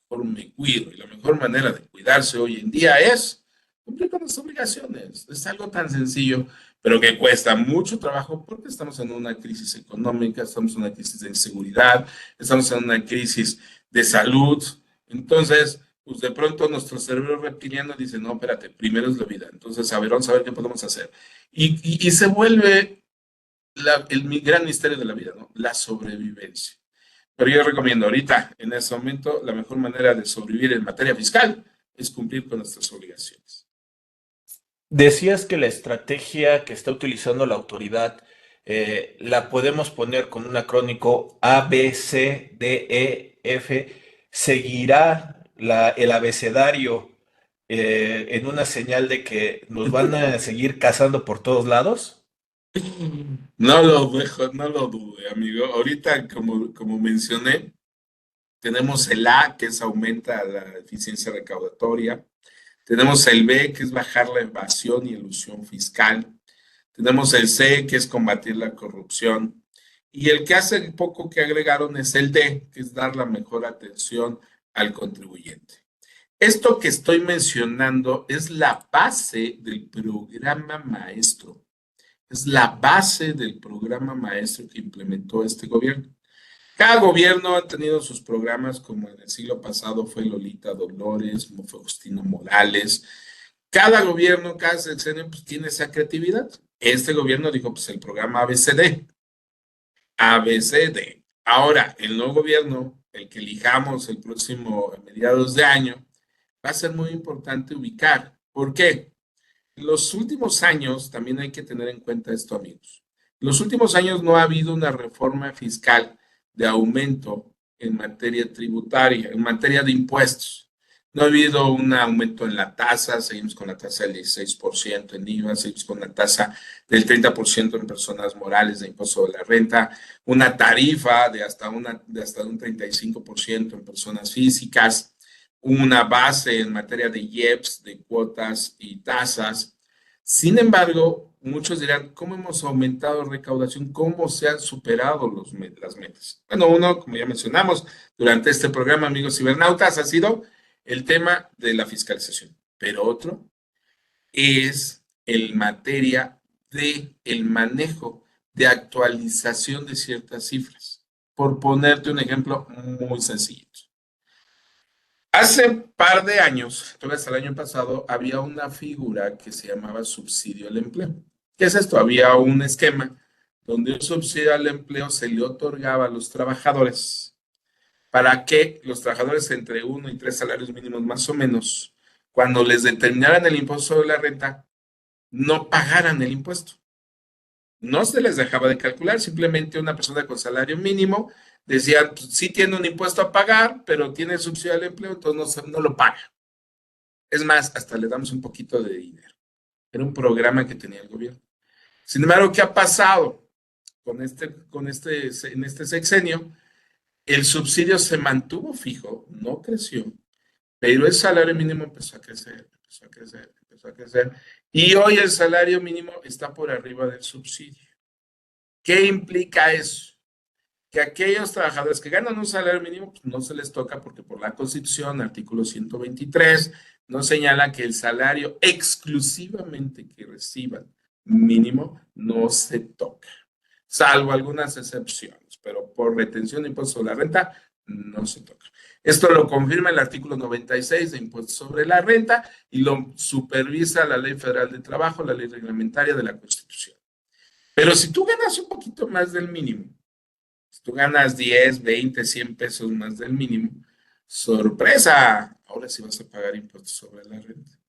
mejor me cuido. Y la mejor manera de cuidarse hoy en día es cumplir con las obligaciones. Es algo tan sencillo, pero que cuesta mucho trabajo porque estamos en una crisis económica, estamos en una crisis de inseguridad, estamos en una crisis de salud. Entonces, pues de pronto nuestro cerebro reptiliano dice, no, espérate, primero es la vida. Entonces, a ver, vamos a ver qué podemos hacer. Y se vuelve el gran misterio de la vida, ¿no? La sobrevivencia. Pero yo recomiendo ahorita, en este momento, la mejor manera de sobrevivir en materia fiscal es cumplir con nuestras obligaciones. Decías que la estrategia que está utilizando la autoridad la podemos poner con un acrónico A, B, C, D, E, F. ¿Seguirá el abecedario en una señal de que nos van a seguir cazando por todos lados? No lo dejo, no lo dude, amigo. Ahorita, como mencioné, tenemos el A, que es aumenta la eficiencia recaudatoria. Tenemos el B, que es bajar la evasión y elusión fiscal. Tenemos el C, que es combatir la corrupción. Y el que hace poco que agregaron es el D, que es dar la mejor atención al contribuyente. Esto que estoy mencionando es la base del programa maestro. Es la base del programa maestro que implementó este gobierno. Cada gobierno ha tenido sus programas, como en el siglo pasado fue Lolita Dolores, como fue Justino Morales. Cada gobierno, cada sexenio, pues tiene esa creatividad. Este gobierno dijo, pues el programa ABCD. ABCD. Ahora, el nuevo gobierno, el que elijamos el próximo a mediados de año, va a ser muy importante ubicar. ¿Por qué? En los últimos años, también hay que tener en cuenta esto, amigos. En los últimos años no ha habido una reforma fiscal de aumento en materia tributaria, en materia de impuestos. No ha habido un aumento en la tasa, seguimos con la tasa del 16% en IVA, seguimos con la tasa del 30% en personas morales de impuesto sobre la renta, una tarifa de hasta un 35% en personas físicas, una base en materia de IEPS, de cuotas y tasas. Sin embargo, muchos dirán, ¿cómo hemos aumentado recaudación? ¿Cómo se han superado las metas? Bueno, uno, como ya mencionamos, durante este programa, amigos cibernautas, ha sido el tema de la fiscalización. Pero otro es el materia de el manejo de actualización de ciertas cifras. Por ponerte un ejemplo muy sencillo. Hace par de años, todavía hasta el año pasado, había una figura que se llamaba subsidio al empleo. ¿Qué es esto? Había un esquema donde un subsidio al empleo se le otorgaba a los trabajadores para que los trabajadores entre 1 y 3 salarios mínimos más o menos, cuando les determinaran el impuesto sobre la renta, no pagaran el impuesto. No se les dejaba de calcular, simplemente una persona con salario mínimo decía, pues, sí tiene un impuesto a pagar, pero tiene subsidio al empleo, entonces no lo paga. Es más, hasta le damos un poquito de dinero. Era un programa que tenía el gobierno. Sin embargo, ¿qué ha pasado en este sexenio? El subsidio se mantuvo fijo, no creció, pero el salario mínimo empezó a crecer, empezó a crecer, empezó a crecer. Y hoy el salario mínimo está por arriba del subsidio. ¿Qué implica eso? Que aquellos trabajadores que ganan un salario mínimo, pues no se les toca porque por la Constitución, artículo 123, nos señala que el salario exclusivamente que reciban mínimo no se toca, salvo algunas excepciones, pero por retención de impuestos sobre la renta no se toca. Esto lo confirma el artículo 96 de impuestos sobre la renta y lo supervisa la Ley Federal de Trabajo, la ley reglamentaria de la Constitución. Pero si tú ganas un poquito más del mínimo, si tú ganas 10, 20, 100 pesos más del mínimo, sorpresa, ahora sí vas a pagar impuestos sobre la renta.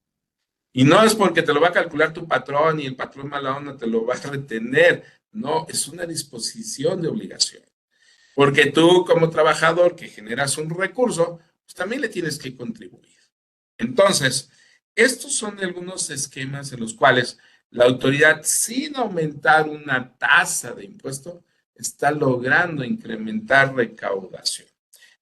Y no es porque te lo va a calcular tu patrón y el patrón mala onda te lo va a retener. No, es una disposición de obligación. Porque tú como trabajador que generas un recurso, pues también le tienes que contribuir. Entonces, estos son algunos esquemas en los cuales la autoridad, sin aumentar una tasa de impuesto, está logrando incrementar recaudación.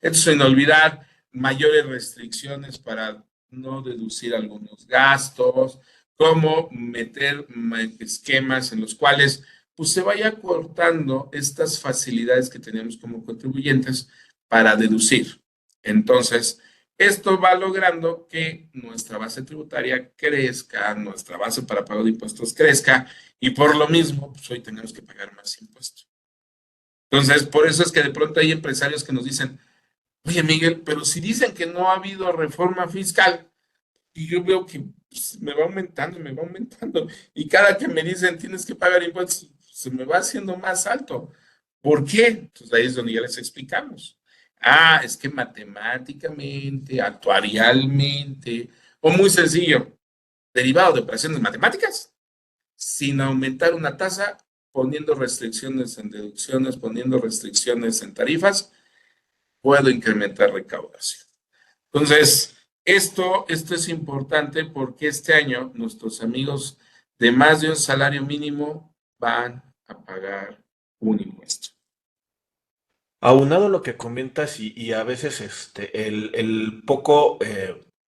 Esto sin olvidar mayores restricciones para no deducir algunos gastos, como meter esquemas en los cuales pues, se vaya cortando estas facilidades que tenemos como contribuyentes para deducir. Entonces, esto va logrando que nuestra base tributaria crezca, nuestra base para pago de impuestos crezca y por lo mismo, pues hoy tenemos que pagar más impuestos. Entonces, por eso es que de pronto hay empresarios que nos dicen, oye Miguel, pero si dicen que no ha habido reforma fiscal y yo veo que pues, me va aumentando y cada que me dicen tienes que pagar impuestos, se me va haciendo más alto. ¿Por qué? Entonces ahí es donde ya les explicamos. Ah, es que matemáticamente, actuarialmente, o muy sencillo, derivado de operaciones matemáticas, sin aumentar una tasa, poniendo restricciones en deducciones, poniendo restricciones en tarifas, puedo incrementar recaudación. Entonces, esto es importante porque este año nuestros amigos de más de un salario mínimo van a pagar un impuesto. Aunado a lo que comentas y a veces el poco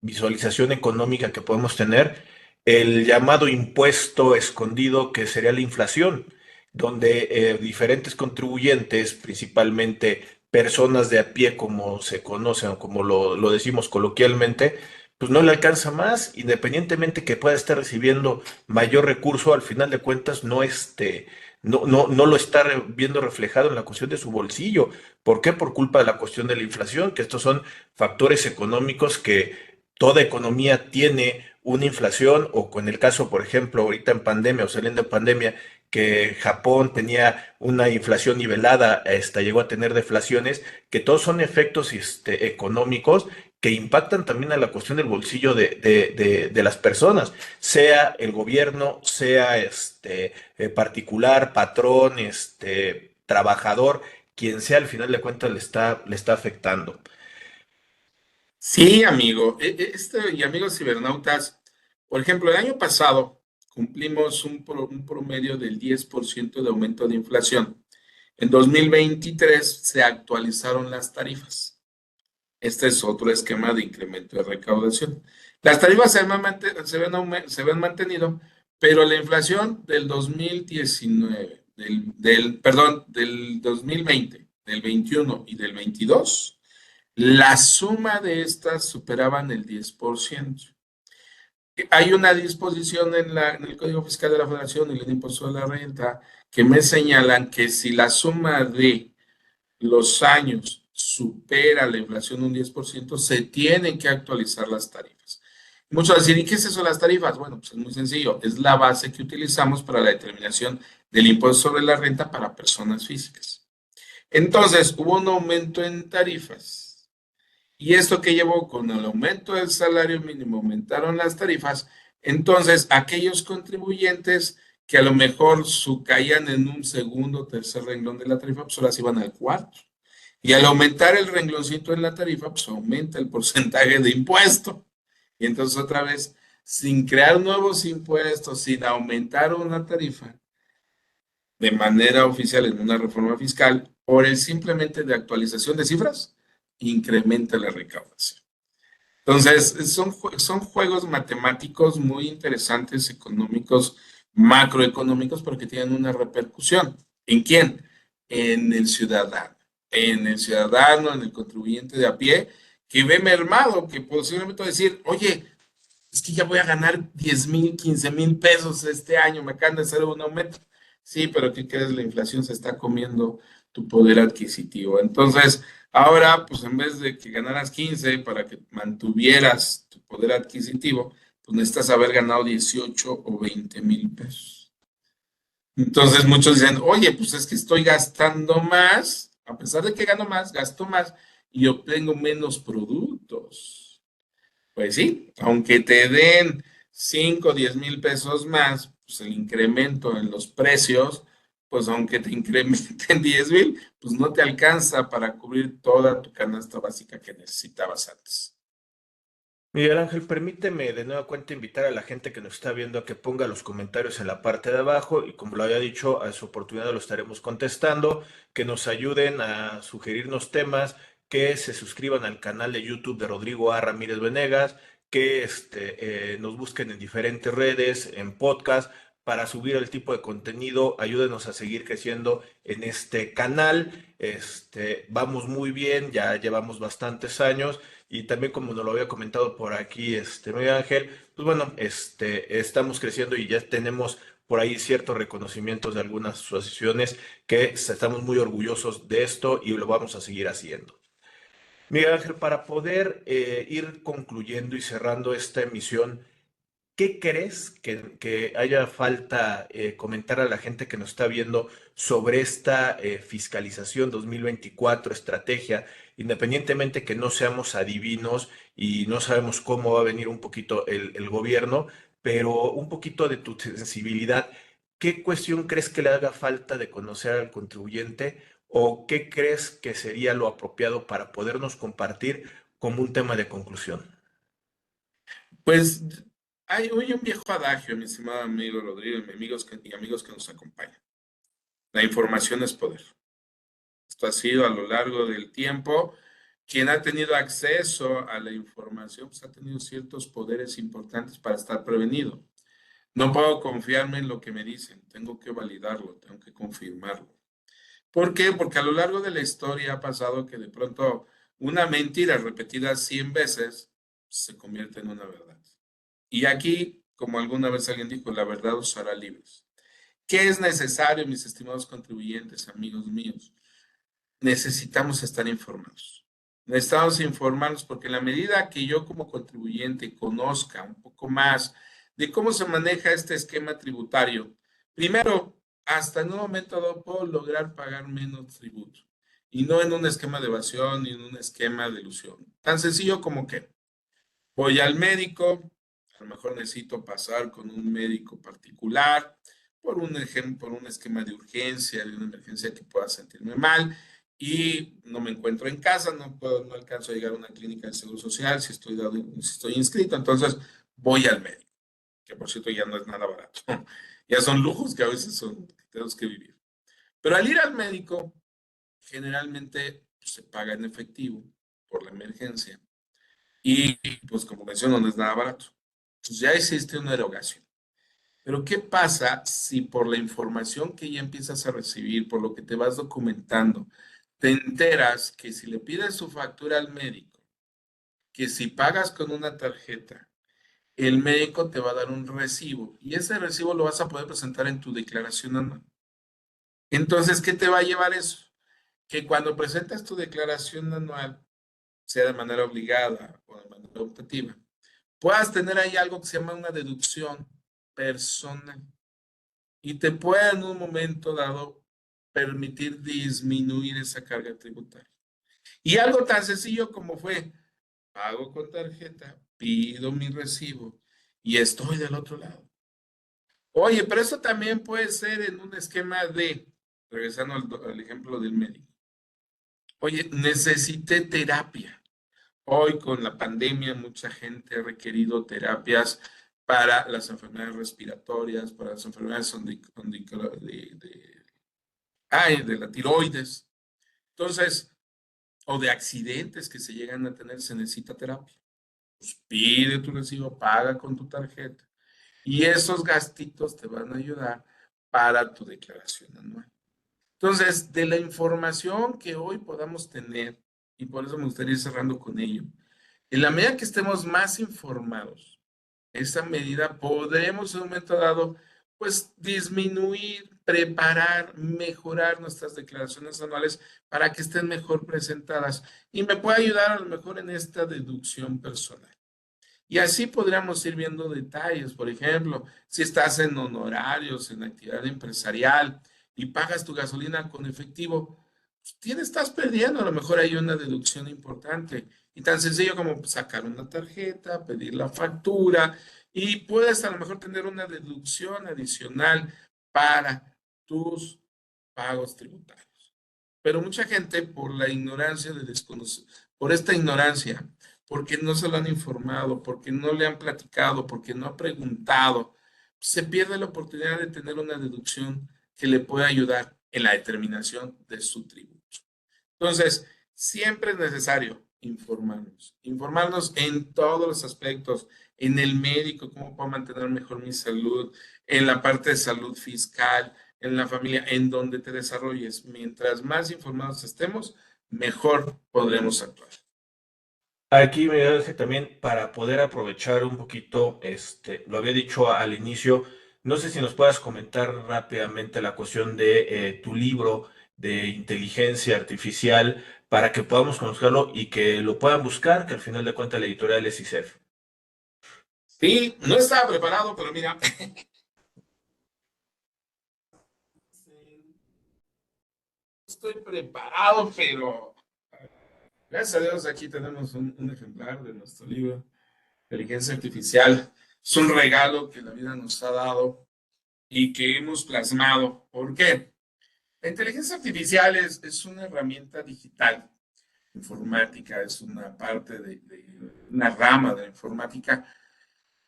visualización económica que podemos tener, el llamado impuesto escondido que sería la inflación, donde diferentes contribuyentes, principalmente personas de a pie como se conocen o como lo decimos coloquialmente, pues no le alcanza más, independientemente que pueda estar recibiendo mayor recurso, al final de cuentas no lo está viendo reflejado en la cuestión de su bolsillo. ¿Por qué? Por culpa de la cuestión de la inflación, que estos son factores económicos que toda economía tiene una inflación, o con el caso, por ejemplo, ahorita en pandemia o saliendo de pandemia, que Japón tenía una inflación nivelada, llegó a tener deflaciones, que todos son efectos económicos que impactan también a la cuestión del bolsillo de las personas, sea el gobierno, sea particular, patrón, trabajador, quien sea al final de cuentas le está afectando. Sí, amigo. Y amigos cibernautas, por ejemplo, el año pasado cumplimos un promedio del 10% de aumento de inflación. En 2023 se actualizaron las tarifas. Este es otro esquema de incremento de recaudación. Las tarifas se ven mantenido, pero la inflación del 2019, perdón, del 2020, del 21 y del 22, la suma de estas superaban el 10%. Hay una disposición en el Código Fiscal de la Federación y en el Impuesto de la Renta que me señalan que si la suma de los años supera la inflación un 10%, se tienen que actualizar las tarifas. Muchos decir, ¿y qué es eso de las tarifas? Bueno, pues es muy sencillo, es la base que utilizamos para la determinación del impuesto sobre la renta para personas físicas. Entonces, hubo un aumento en tarifas. ¿Y esto que llevó? Con el aumento del salario mínimo, aumentaron las tarifas. Entonces, aquellos contribuyentes que a lo mejor caían en un segundo o tercer renglón de la tarifa, pues ahora se iban al cuarto. Y al aumentar el rengloncito en la tarifa, pues aumenta el porcentaje de impuesto. Y entonces otra vez, sin crear nuevos impuestos, sin aumentar una tarifa de manera oficial en una reforma fiscal, por el simplemente de actualización de cifras, incrementa la recaudación. Entonces, son juegos matemáticos muy interesantes, económicos, macroeconómicos, porque tienen una repercusión. ¿En quién? En el ciudadano. En el ciudadano, en el contribuyente de a pie, que ve mermado, que posiblemente va a decir, oye, es que ya voy a ganar 10,000, 15,000 pesos este año, me acaban de hacer un aumento. Sí, pero ¿qué crees? La inflación se está comiendo tu poder adquisitivo. Entonces, ahora, pues en vez de que ganaras 15 para que mantuvieras tu poder adquisitivo, pues necesitas haber ganado 18 o 20,000 pesos. Entonces, muchos dicen, oye, pues es que estoy gastando más, a pesar de que gano más, gasto más y obtengo menos productos. Pues sí, aunque te den 5 o 10,000 pesos más, pues el incremento en los precios, pues aunque te incrementen 10,000, pues no te alcanza para cubrir toda tu canasta básica que necesitabas antes. Miguel Ángel, permíteme de nueva cuenta invitar a la gente que nos está viendo a que ponga los comentarios en la parte de abajo y como lo había dicho, a su oportunidad lo estaremos contestando, que nos ayuden a sugerirnos temas, que se suscriban al canal de YouTube de Rodrigo A. Ramírez Venegas, que nos busquen en diferentes redes, en podcast, para subir el tipo de contenido. Ayúdenos a seguir creciendo en este canal. Vamos muy bien, ya llevamos bastantes años. Y también como nos lo había comentado por aquí Miguel Ángel, pues bueno, estamos creciendo y ya tenemos por ahí ciertos reconocimientos de algunas asociaciones que estamos muy orgullosos de esto y lo vamos a seguir haciendo. Miguel Ángel, para poder ir concluyendo y cerrando esta emisión, ¿qué crees que haya falta comentar a la gente que nos está viendo sobre esta fiscalización 2024, estrategia, independientemente que no seamos adivinos y no sabemos cómo va a venir un poquito el gobierno, pero un poquito de tu sensibilidad? ¿Qué cuestión crees que le haga falta de conocer al contribuyente o qué crees que sería lo apropiado para podernos compartir como un tema de conclusión? Pues hay hoy un viejo adagio, mi estimado amigo Rodrigo, y y amigos que nos acompañan. La información es poder. Esto ha sido a lo largo del tiempo. Quien ha tenido acceso a la información, pues ha tenido ciertos poderes importantes para estar prevenido. No puedo confiarme en lo que me dicen, tengo que validarlo, tengo que confirmarlo. ¿Por qué? Porque a lo largo de la historia ha pasado que de pronto una mentira repetida 100 veces se convierte en una verdad. Y aquí, como alguna vez alguien dijo, la verdad os hará libres. ¿Qué es necesario, mis estimados contribuyentes, amigos míos? Necesitamos estar informados. Necesitamos informarnos porque en la medida que yo como contribuyente conozca un poco más de cómo se maneja este esquema tributario, primero, hasta en un momento dado puedo lograr pagar menos tributo y no en un esquema de evasión ni en un esquema de ilusión. Tan sencillo como que voy al médico, a lo mejor necesito pasar con un médico particular por un ejemplo, por un esquema de urgencia, de una emergencia que pueda sentirme mal y no me encuentro en casa, no alcanzo a llegar a una clínica de seguro social si estoy inscrito, entonces voy al médico, que por cierto ya no es nada barato, ya son lujos que a veces tenemos que vivir. Pero al ir al médico, generalmente pues, se paga en efectivo por la emergencia y pues como menciono, no es nada barato. Entonces ya existe una erogación. Pero ¿qué pasa si por la información que ya empiezas a recibir, por lo que te vas documentando, te enteras que si le pides su factura al médico, que si pagas con una tarjeta, el médico te va a dar un recibo y ese recibo lo vas a poder presentar en tu declaración anual? Entonces, ¿qué te va a llevar eso? Que cuando presentas tu declaración anual, sea de manera obligada o de manera optativa, puedas tener ahí algo que se llama una deducción personal y te pueda en un momento dado permitir disminuir esa carga tributaria. Y algo tan sencillo como fue, pago con tarjeta, pido mi recibo y estoy del otro lado. Oye, pero eso también puede ser en un esquema de, regresando al ejemplo del médico. Oye, necesité terapia. Hoy con la pandemia mucha gente ha requerido terapias para las enfermedades respiratorias, para las enfermedades de la tiroides. Entonces, o de accidentes que se llegan a tener, se necesita terapia. Pues pide tu recibo, paga con tu tarjeta. Y esos gastitos te van a ayudar para tu declaración anual. Entonces, de la información que hoy podamos tener, y por eso me gustaría ir cerrando con ello, en la medida que estemos más informados, esa medida podremos en un momento dado, pues disminuir, preparar, mejorar nuestras declaraciones anuales para que estén mejor presentadas y me puede ayudar a lo mejor en esta deducción personal. Y así podríamos ir viendo detalles, por ejemplo, si estás en honorarios, en actividad empresarial y pagas tu gasolina con efectivo, pues estás perdiendo, a lo mejor hay una deducción importante. Y tan sencillo como sacar una tarjeta, pedir la factura y puedes a lo mejor tener una deducción adicional para tus pagos tributarios. Pero mucha gente por la ignorancia de desconocer, por esta ignorancia, porque no se lo han informado, porque no le han platicado, porque no ha preguntado, se pierde la oportunidad de tener una deducción que le pueda ayudar en la determinación de su tributo. Entonces, siempre es necesario informarnos, informarnos en todos los aspectos, en el médico, cómo puedo mantener mejor mi salud, en la parte de salud fiscal, en la familia, en donde te desarrolles. Mientras más informados estemos, mejor podremos actuar. Aquí me parece también para poder aprovechar un poquito, lo había dicho al inicio, no sé si nos puedas comentar rápidamente la cuestión de tu libro de inteligencia artificial para que podamos conocerlo y que lo puedan buscar, que al final de cuentas la editorial es ICEF. Sí, no estaba preparado, pero mira, estoy preparado, pero gracias a Dios aquí tenemos un ejemplar de nuestro libro, Inteligencia Artificial. Es un regalo que la vida nos ha dado y que hemos plasmado. ¿Por qué? La inteligencia artificial es una herramienta digital, informática, es una parte de una rama de la informática,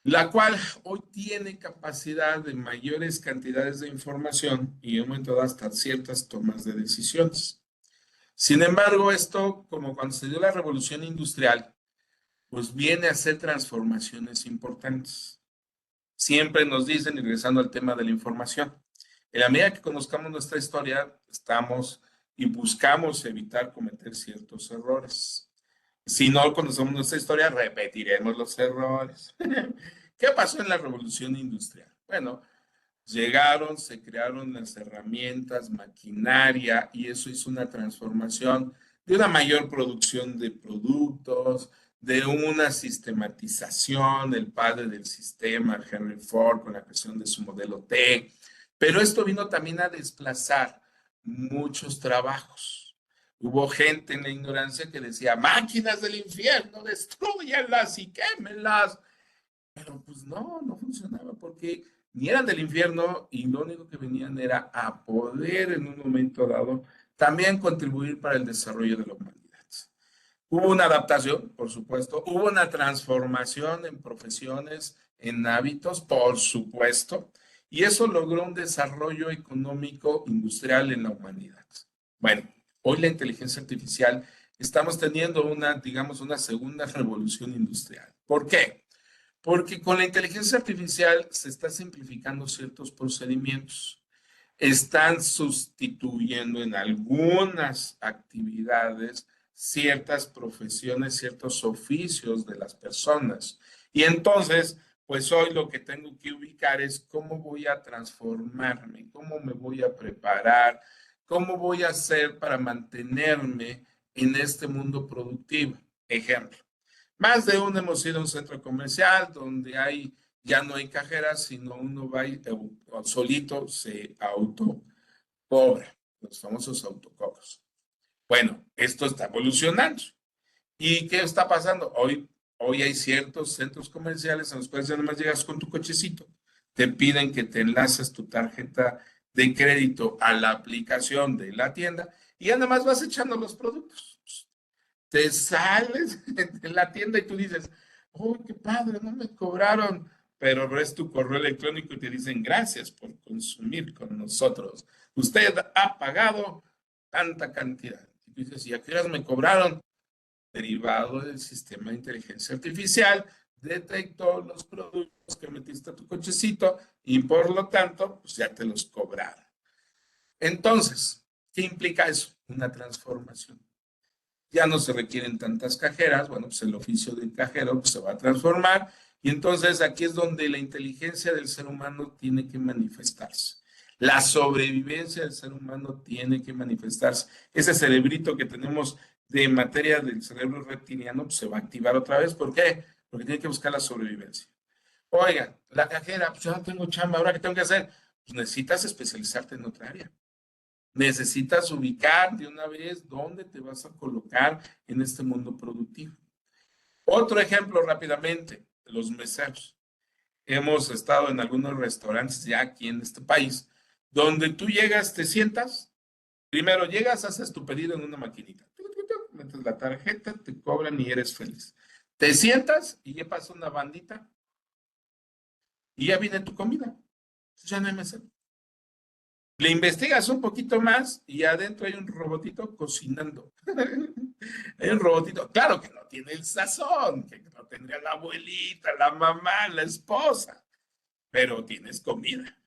la cual hoy tiene capacidad de mayores cantidades de información y en un momento dado hasta ciertas tomas de decisiones. Sin embargo, esto, como cuando se dio la revolución industrial, pues viene a hacer transformaciones importantes. Siempre nos dicen, y regresando al tema de la información, en la medida que conozcamos nuestra historia, estamos y buscamos evitar cometer ciertos errores. Si no conocemos nuestra historia, repetiremos los errores. ¿Qué pasó en la revolución industrial? Bueno, llegaron, se crearon las herramientas, maquinaria, y eso hizo una transformación de una mayor producción de productos, de una sistematización, el padre del sistema, Henry Ford, con la creación de su modelo T. Pero esto vino también a desplazar muchos trabajos. Hubo gente en la ignorancia que decía, máquinas del infierno, destruyanlas y quémenlas. Pero pues no, no funcionaba porque ni eran del infierno y lo único que venían era a poder en un momento dado también contribuir para el desarrollo de la humanidad. Hubo una adaptación, por supuesto, hubo una transformación en profesiones, en hábitos, por supuesto, y eso logró un desarrollo económico industrial en la humanidad. Bueno, hoy la inteligencia artificial estamos teniendo una, digamos, una segunda revolución industrial. ¿Por qué? Porque con la inteligencia artificial se está simplificando ciertos procedimientos. Están sustituyendo en algunas actividades ciertas profesiones, ciertos oficios de las personas. Y entonces, pues hoy lo que tengo que ubicar es cómo voy a transformarme, cómo me voy a preparar, cómo voy a hacer para mantenerme en este mundo productivo. Ejemplo. Más de uno hemos ido a un centro comercial donde hay, ya no hay cajeras, sino uno va y solito se autocobra, los famosos autocobros. Bueno, esto está evolucionando. ¿Y qué está pasando? Hoy hay ciertos centros comerciales en los cuales ya nomás llegas con tu cochecito, te piden que te enlaces tu tarjeta de crédito a la aplicación de la tienda y ya nada más vas echando los productos. Te sales de la tienda y tú dices, oh, qué padre, no me cobraron, pero ves tu correo electrónico y te dicen, gracias por consumir con nosotros. Usted ha pagado tanta cantidad. Y tú dices, ¿y a qué horas me cobraron? Derivado del sistema de inteligencia artificial, detectó los productos que metiste a tu cochecito y por lo tanto, pues ya te los cobraron. Entonces, ¿qué implica eso? Una transformación. Ya no se requieren tantas cajeras, bueno, pues el oficio del cajero pues, se va a transformar y entonces aquí es donde la inteligencia del ser humano tiene que manifestarse. La sobrevivencia del ser humano tiene que manifestarse. Ese cerebrito que tenemos de materia del cerebro reptiliano pues, se va a activar otra vez. ¿Por qué? Porque tiene que buscar la sobrevivencia. Oiga, la cajera, pues yo no tengo chamba, ¿ahora qué tengo que hacer? Pues necesitas especializarte en otra área. Necesitas ubicar de una vez dónde te vas a colocar en este mundo productivo. Otro ejemplo rápidamente, los meseros. Hemos estado en algunos restaurantes ya aquí en este país, donde tú llegas, te sientas, primero llegas, haces tu pedido en una maquinita, metes la tarjeta, te cobran y eres feliz. Te sientas y ya pasa una bandita y ya viene tu comida. Ya no hay mesero. Le investigas un poquito más y adentro hay un robotito cocinando. Hay un robotito, claro que no tiene el sazón, que no tendría la abuelita, la mamá, la esposa, pero tienes comida.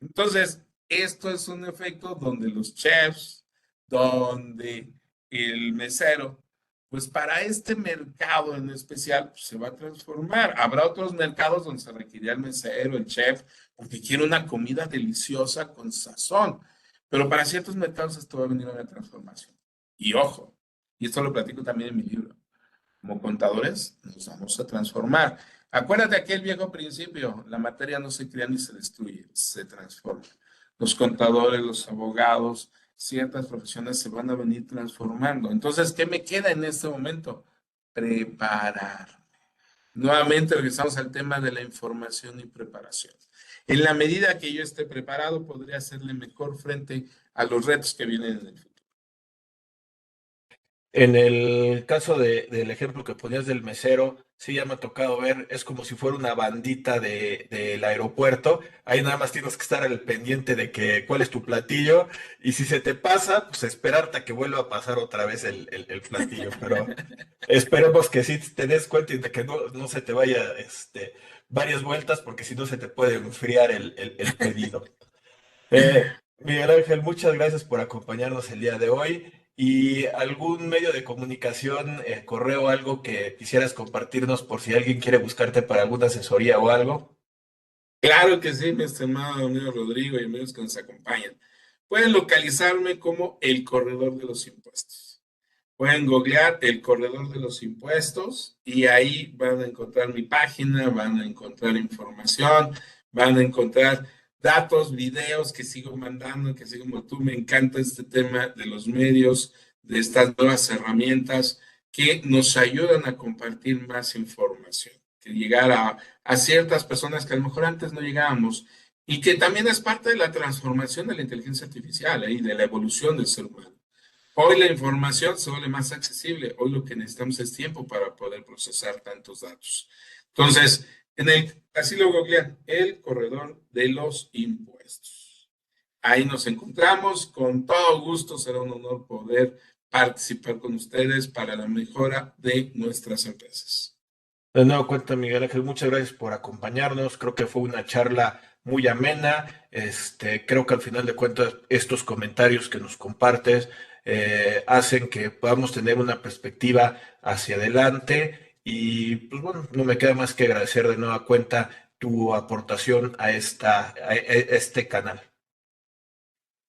Entonces, esto es un efecto donde los chefs, donde el mesero, pues para este mercado en especial pues, se va a transformar. Habrá otros mercados donde se requerirá el mesero, el chef, porque quiere una comida deliciosa con sazón. Pero para ciertos mercados esto va a venir a una transformación. Y ojo, y esto lo platico también en mi libro. como contadores nos vamos a transformar. Acuérdate aquel viejo principio, la materia no se crea ni se destruye, se transforma. Los contadores, los abogados, ciertas profesiones se van a venir transformando. Entonces, ¿qué me queda en este momento? Preparar. Nuevamente regresamos al tema de la información y preparación. En la medida que yo esté preparado, podré hacerle mejor frente a los retos que vienen en el futuro. En el caso del ejemplo que ponías del mesero, sí, ya me ha tocado ver, es como si fuera una bandita del aeropuerto. Ahí nada más tienes que estar al pendiente de que cuál es tu platillo, y si se te pasa, pues esperarte a que vuelva a pasar otra vez el platillo. Pero esperemos que sí te des cuenta y de que no se te vaya varias vueltas, porque si no se te puede enfriar el pedido. Miguel Ángel, muchas gracias por acompañarnos el día de hoy. ¿Y algún medio de comunicación, correo, algo que quisieras compartirnos por si alguien quiere buscarte para alguna asesoría o algo? Claro que sí, mi estimado amigo Rodrigo y amigos que nos acompañan. Pueden localizarme como el corredor de los impuestos. Pueden googlear el corredor de los impuestos y ahí van a encontrar mi página, van a encontrar información, van a encontrar datos, videos que sigo mandando, que así como tú, me encanta este tema de los medios, de estas nuevas herramientas que nos ayudan a compartir más información, que llegar a ciertas personas que a lo mejor antes no llegábamos y que también es parte de la transformación de la inteligencia artificial y de la evolución del ser humano. Hoy la información se vuelve más accesible. Hoy lo que necesitamos es tiempo para poder procesar tantos datos. Entonces, así lo googlean, el corredor de los impuestos. Ahí nos encontramos. Con todo gusto será un honor poder participar con ustedes para la mejora de nuestras empresas. De nuevo cuenta, Miguel Ángel, muchas gracias por acompañarnos. Creo que fue una charla muy amena. Creo que al final de cuentas estos comentarios que nos compartes hacen que podamos tener una perspectiva hacia adelante. Y pues bueno, no me queda más que agradecer de nueva cuenta tu aportación a este canal.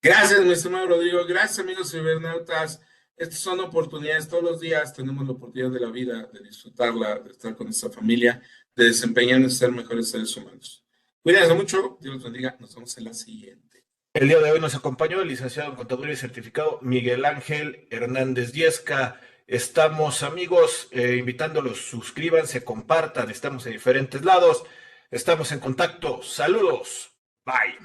Gracias, mi estimado Rodrigo. Gracias, amigos cibernautas. Estas son oportunidades. Todos los días tenemos la oportunidad de la vida, de disfrutarla, de estar con nuestra familia, de desempeñarnos y ser mejores seres humanos. Cuídense mucho. Dios los bendiga. Nos vemos en la siguiente. El día de hoy nos acompañó el licenciado en Contaduría y Certificado Miguel Ángel Hernández Diezca. Estamos, amigos, invitándolos, suscríbanse, compartan, estamos en diferentes lados, estamos en contacto. Saludos, bye.